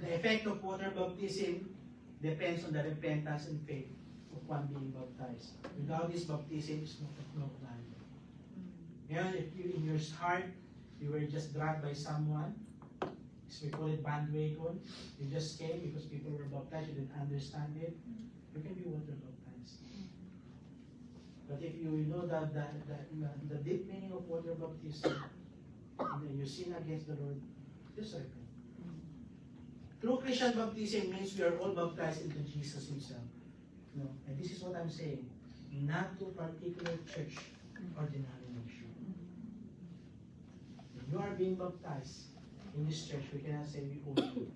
The effect of water baptism depends on the repentance and faith of one being baptized. Without this, baptism is not of no value. And if you, in your heart, you were just dragged by someone, as we call it bandwagon, you just came because people were baptized, you didn't understand it, you can be water baptized. But if you know the deep meaning of water baptism, and then you sin against the Lord, just repent. True Christian baptism means we are all baptized into Jesus Himself. No, and this is what I'm saying, not to a particular church or denomination. When you are being baptized in this church, we cannot say we own you.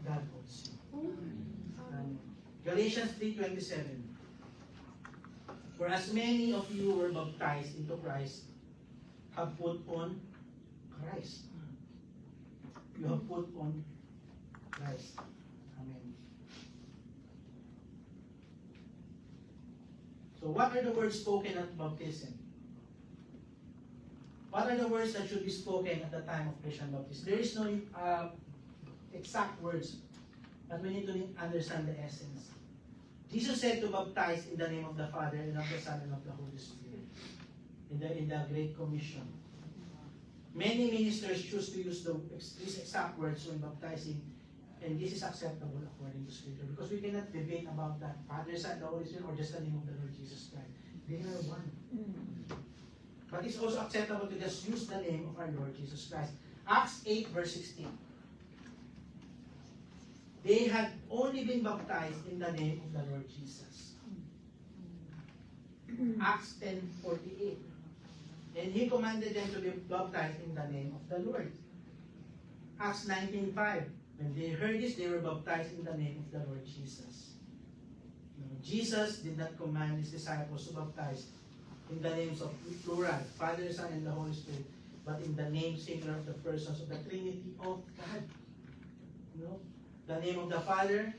God owns you. Galatians 3:27. For as many of you were baptized into Christ, have put on Christ. You have put on Christ. Amen. So what are the words spoken at baptism? What are the words that should be spoken at the time of Christian baptism? There is no exact words, but we need to understand the essence. Jesus said to baptize in the name of the Father, and of the Son, and of the Holy Spirit. In the Great Commission. Many ministers choose to use these exact words when baptizing, and this is acceptable according to Scripture, because we cannot debate about that Father, Son, the Holy Spirit, or just the name of the Lord Jesus Christ. They are one. But it's also acceptable to just use the name of our Lord Jesus Christ. Acts 8, verse 16. They had only been baptized in the name of the Lord Jesus. Acts 10:48. And he commanded them to be baptized in the name of the Lord. Acts 19:5. When they heard this, they were baptized in the name of the Lord Jesus. Jesus did not command his disciples to baptize in the names of plural, Father, Son, and the Holy Spirit, but in the name singular of the persons of the Trinity of God. The name of the Father,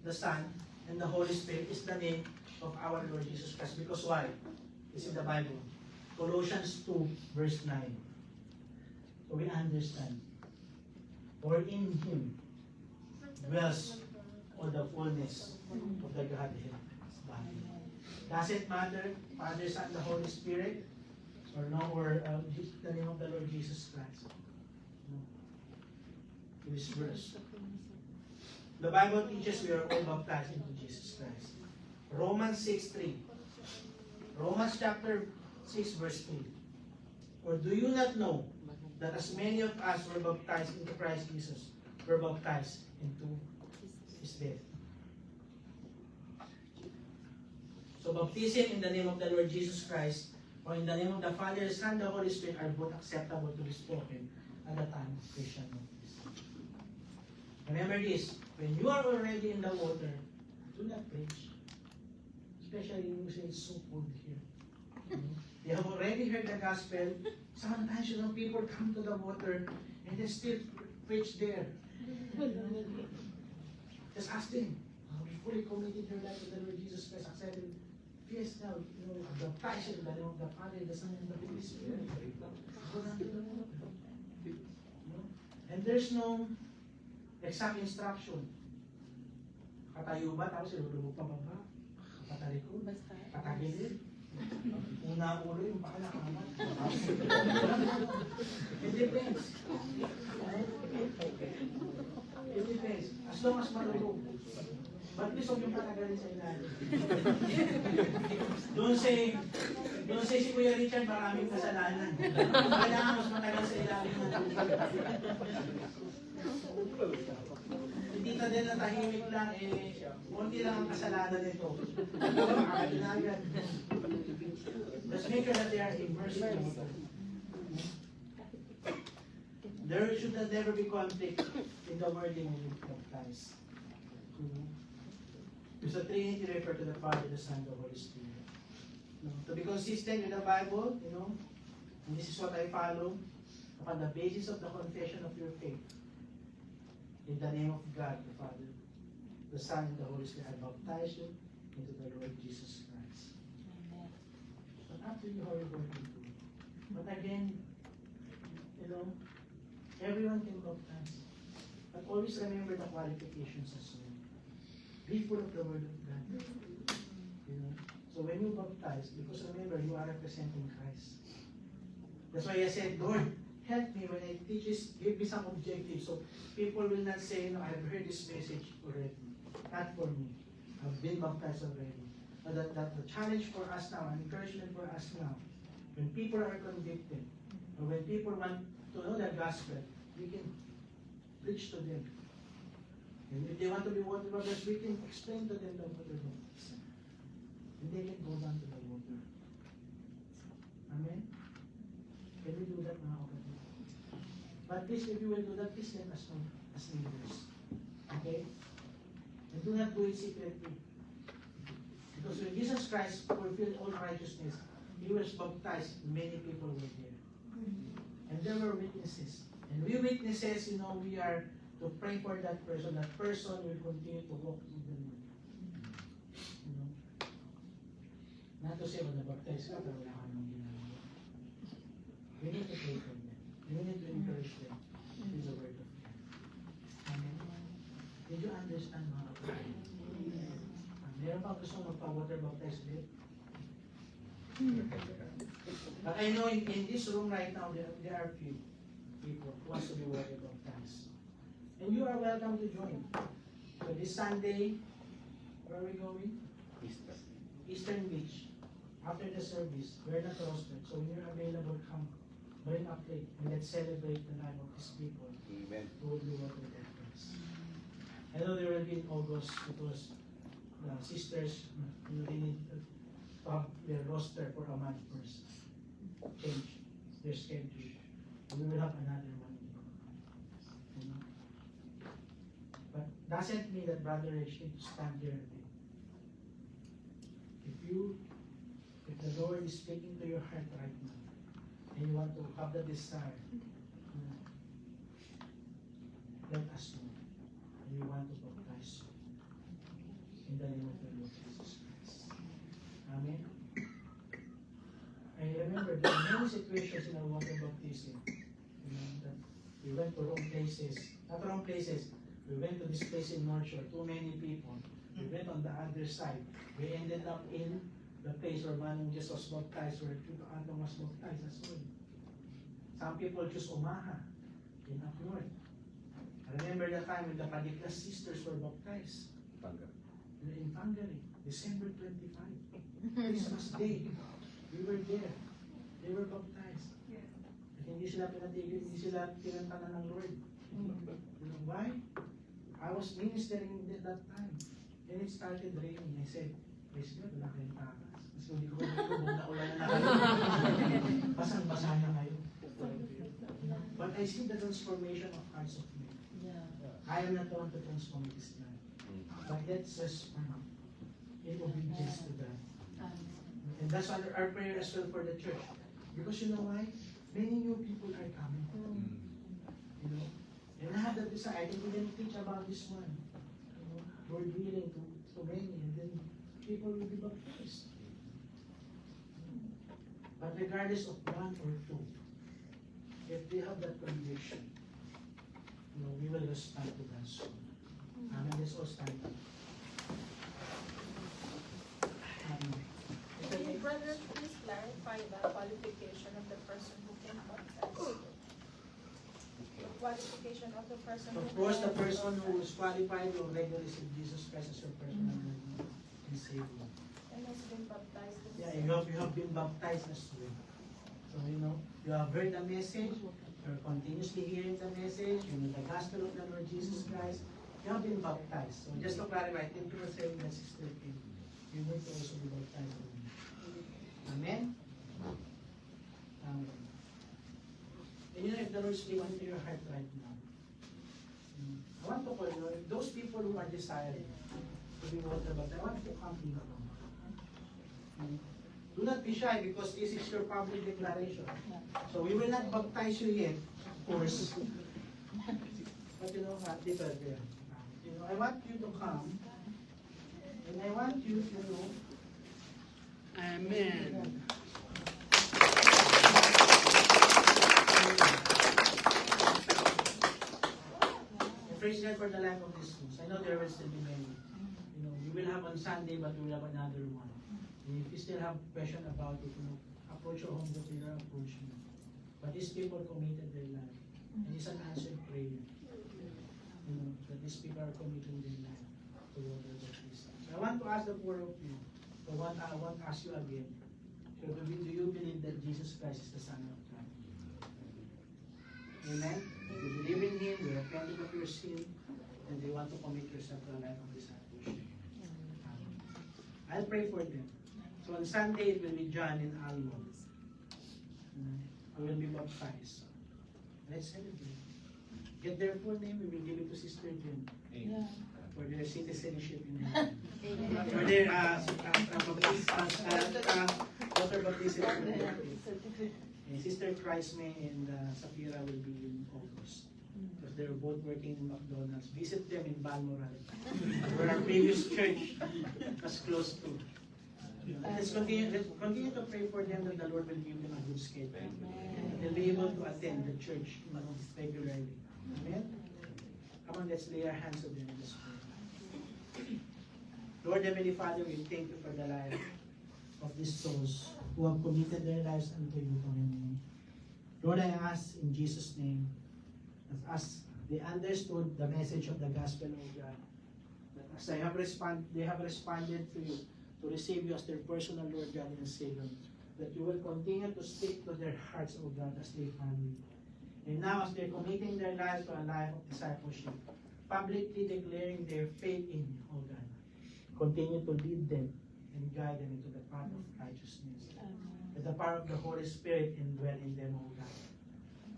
the Son, and the Holy Spirit is the name of our Lord Jesus Christ. Because why? It's in the Bible. Colossians 2, verse 9. So we understand. For in Him dwells all the fullness of the Godhead body. Does it matter, Father, Son, the Holy Spirit, or no, or the name of the Lord Jesus Christ? No. This verse. The Bible teaches we are all baptized into Jesus Christ. Romans 6:3. Romans chapter 6, verse 3. Or do you not know that as many of us were baptized into Christ Jesus, were baptized into His death? So baptism in the name of the Lord Jesus Christ, or in the name of the Father, Son, the Holy Spirit, are both acceptable to be spoken at the time of Christian baptism. Remember this, when you are already in the water, do not preach. Especially when you say it's so cold here. You have already heard the gospel. Sometimes, people come to the water and they still preach there. Just ask them, have you fully committed your life to the Lord Jesus Christ, accepted? Yes, now, baptized in the name of the Father, the Son, and the Holy Spirit. Go down to the water. And there's no exact instruction. Katayo ba? Tapos ilulubog pa baba? Patalikod? Patagilid? Una ulo yung paa nakamat. It depends. It depends. As long as malulog. But please huwag yung patagalin sa ilalim. Don't say si Kuya Richard maraming kasalanan. Kailangan mas matagal sa ilalim ng tubig. Hindi ka din na tahimik lang, konti lang ang kasalanan nito. Makakaginagan. Let's make sure that they are immersed in water. There should never be conflict in the wording of times. Because the Trinity refer to the Father, the Son, the Holy Spirit. To be consistent with the Bible, and this is what I follow, upon the basis of the confession of your faith, in the name of God, the Father, the Son, and the Holy Spirit, I baptize you into the Lord Jesus Christ. But up to you how you're going to do it. But again, everyone can baptize. But always remember the qualifications as well. Be full of the Word of God. So when you baptize, because remember, you are representing Christ. That's why I said, Lord, help me when I teach this, give me some objectives. So people will not say, I've heard this message already. Not for me. I've been baptized already. But the challenge for us now, an encouragement for us now, when people are convicted, or when people want to know the gospel, we can preach to them. And if they want to be water brothers, we can explain to them the water brothers. And they can go down to the water. Amen? Can we do that, mga kapatid? But please, if you will do that, please let us know as leaders. Okay? And do not do it secretly. Because when Jesus Christ fulfilled all righteousness, He was baptized, many people were there. And there were witnesses. And we witnesses, we are to pray for that person. That person will continue to walk in the Lord. Not to say, nabaptize ka, pero wala ka nang ginagawa. We need to pray for them. We need to encourage them with the word of God. Amen? Did you understand, mga kapatid? Meron pa gusto magpa-water baptize ulit? But I know in this room right now, there are few people who wants to be water baptized. And you are welcome to join. So this Sunday, where are we going? Eastern Beach. After the service, we're not rostered. So when you're available, come. Bring a plate and let's celebrate the life of His people. Amen. Who will be water baptized. I know there will be in August because the sisters, they need to have their roster for a month first. Change their schedule. We will have another one. You know? But doesn't mean that Brother Rich need to stand here and think. If the Lord is speaking to your heart right now, and you want to have the desire, let us know. And we want to baptize you. In the name of the Lord Jesus Christ. Amen. I remember there are many situations in our water baptism. That we went to wrong places. Not wrong places. We went to this place in North Shore. Too many people. We went on the other side. We ended up in the place where Manong Jesus was baptized, where Tito Antong was baptized as well. Some people choose Omaha in up north. I remember the time when the Padiklas sisters were baptized. In Hungary, December 25. Christmas Day. We were there. They were baptized. Hindi sila pinatigil, hindi sila pinantanan ng Lord. You know why? I was ministering at that time. Then it started raining. I said, praise God, wala kayong takas. Kasi hindi ko na ulan na kayo. Basang-basa na kayo. But I see the transformation of hearts of men. I am not the one to transform this land. But let's respond in obedience to God. And that's our prayer as well for the church. Because you know why? Many new people are coming. You know? And I have that desire. I think we can teach about this one. You know, Lord willing to many, and then people will be baptized. But regardless of one or two, if they have that conviction, you know, we will respond to that soon. Amen. Let's all stand up.
Can you, brother, please clarify the qualification of the person who can baptize? The qualification of the person who
Of course, the
can
person who
baptize.
is qualified will already receive Jesus Christ as your personal Lord and Savior.
And has been baptized. in
Yeah,
the
you have been baptized as well. So, you know, you have heard the message, you're continuously hearing the message, you know the gospel of the Lord Jesus Christ, you have been baptized. So, just to clarify, thank you for saying that, Sister Kim. You need to also be baptized. Amen? Amen. And you know, if the Lord speaks into your heart right now, I want to call you, if those people who are desiring to be water baptized, I want to come in. Do not be shy because this is your public declaration. So we will not baptize you yet, of course. But you know what, you know, I want you to come, and I want you to know. Amen. Praise God for the life of this house. I know there will still be many. You know, we will have on Sunday, but we will have another one. And if you still have question about it, you know, approach your home with your approach me. But these people committed their life. And it's an answered prayer. You know, that these people are committing their life to water baptism. So I want to ask the four of you. So I want to ask you again. So do you believe that Jesus Christ is the Son of God? Amen? You believe in Him, you repent of your sin, and you want to commit yourself to a life of discipleship. I'll pray for them. So on Sunday, it will be John and Almond. I will be baptized. Let's celebrate. Get their full name, we will give it to Sister Jen. For their citizenship in heaven. For their water baptism. And Sister Christmay and Sapira will be in August. Because they're both working in McDonald's. Visit them in Balmoral, where our previous church was close to. Let's continue to pray for them that the Lord will give them a good schedule. And they'll be able to attend the church regularly. Amen? Come on, let's lay our hands on them in this prayer. Lord Heavenly Father, we thank you for the life of these souls who have committed their lives unto you, Lord, I ask in Jesus' name, that as they understood the message of the gospel of God, that as they have responded to you, to receive you as their personal Lord God and Savior, that you will continue to speak to their hearts, O God, as they follow you. And now as they're committing their lives to a life of discipleship, publicly declaring their faith in you, O God, continue to lead them and guide them into the path of righteousness. Let the power of the Holy Spirit indwell in them, O God.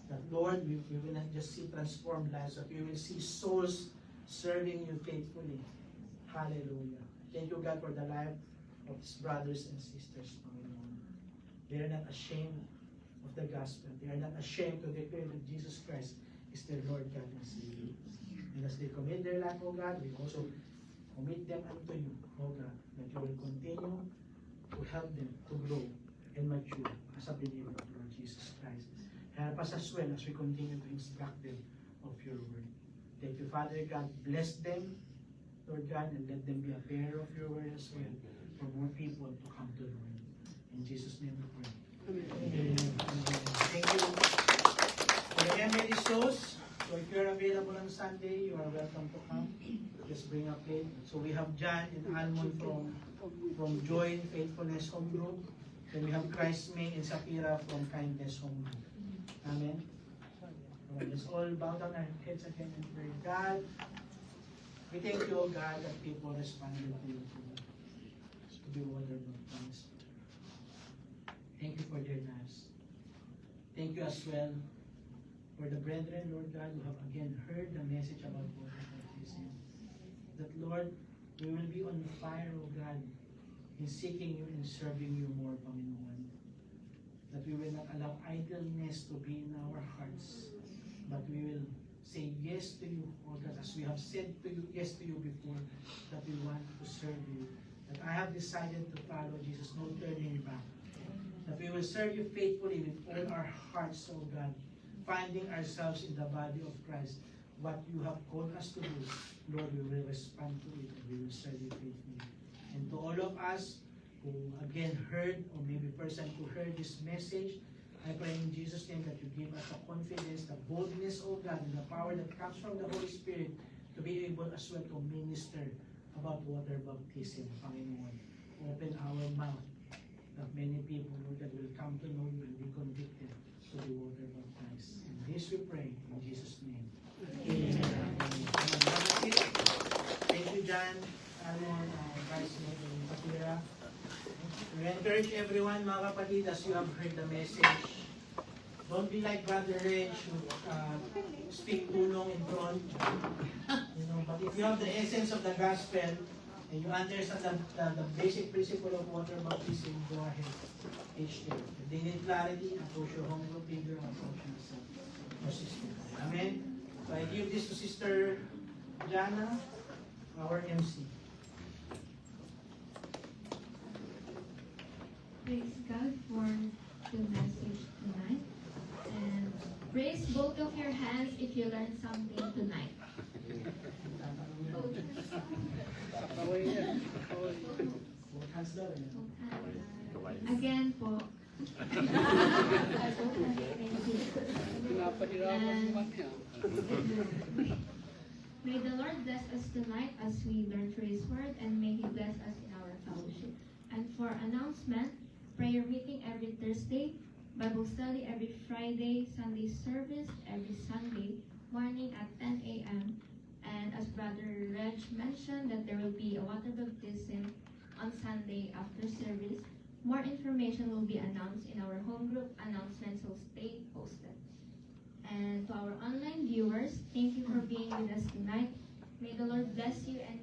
That, Lord, we will not just see transformed lives, but we will see souls serving you faithfully. Hallelujah. Thank you, God, for the life of His brothers and sisters, Panginoon. They are not ashamed of the gospel. They are not ashamed to declare that Jesus Christ is their Lord, God, and Savior. And as they commit their life, O God, we also commit them unto you, O God, that you will continue to help them to grow and mature as a believer of Lord Jesus Christ. Help us as well as we continue to instruct them of your word. Thank you, Father God. Bless them, Lord God, and let them be a bearer of your word as well for more people to come to know you. In Jesus' name we pray. Amen. Thank you. For the MLE shows, so if you're available on Sunday, you are welcome to come. Just bring a plate. So we have John and Almond from Joy and Faithfulness Home Group. Then we have Christ May and Sapira from Kindness Home Group. Amen. Alright, let's all bow down our heads again and pray. God, we thank you, O God, that people responded to you to be watered by Christ. Thank you for their lives. Thank you as well for the brethren, Lord God, who have again heard the message about water baptism. That, Lord, we will be on fire, O God, in seeking you and serving you more, Panginoon. That we will not allow idleness to be in our hearts, but we will say yes to you, O God, as we have said to you, yes to you before, that we want to serve you. That I have decided to follow Jesus, no turning back. That we will serve you faithfully with all our hearts, O God, finding ourselves in the body of Christ. What you have called us to do, Lord, we will respond to it and we will serve you faithfully. And to all of us who again heard, or maybe person who heard this message, I pray in Jesus' name that you give us the confidence, the boldness, O God, and the power that comes from the Holy Spirit to be able as well to minister about water baptism, Panginoon. Open our mouth that many people, Lord, that will come to know you and be convicted to be water baptized. And this we pray in Jesus' name. Amen. Thank you, John, Alon, Vice Mayor, and Patira. We encourage everyone, mga kapatid, as you have heard the message, don't be like Brother Reg, who speak too long in front. But if you have the essence of the gospel, and you understand the basic principle of water baptism, go ahead. Teach them. If they need clarity, approach your home group leader, approach yourself, your sister. Amen? So I give this to Sister Jana, our MC.
Praise God for the message tonight. And raise both of your hands if you learned something tonight. Again po. May the Lord bless us tonight as we learn through His Word, and may He bless us in our fellowship. And for announcement, prayer meeting every Thursday, Bible study every Friday, Sunday service every Sunday morning at 10 a.m. And as Brother Reg mentioned, that there will be a water baptism on Sunday after service. More information will be announced in our home group announcements, so stay posted. And to our online viewers, thank you for being with us tonight. May the Lord bless you and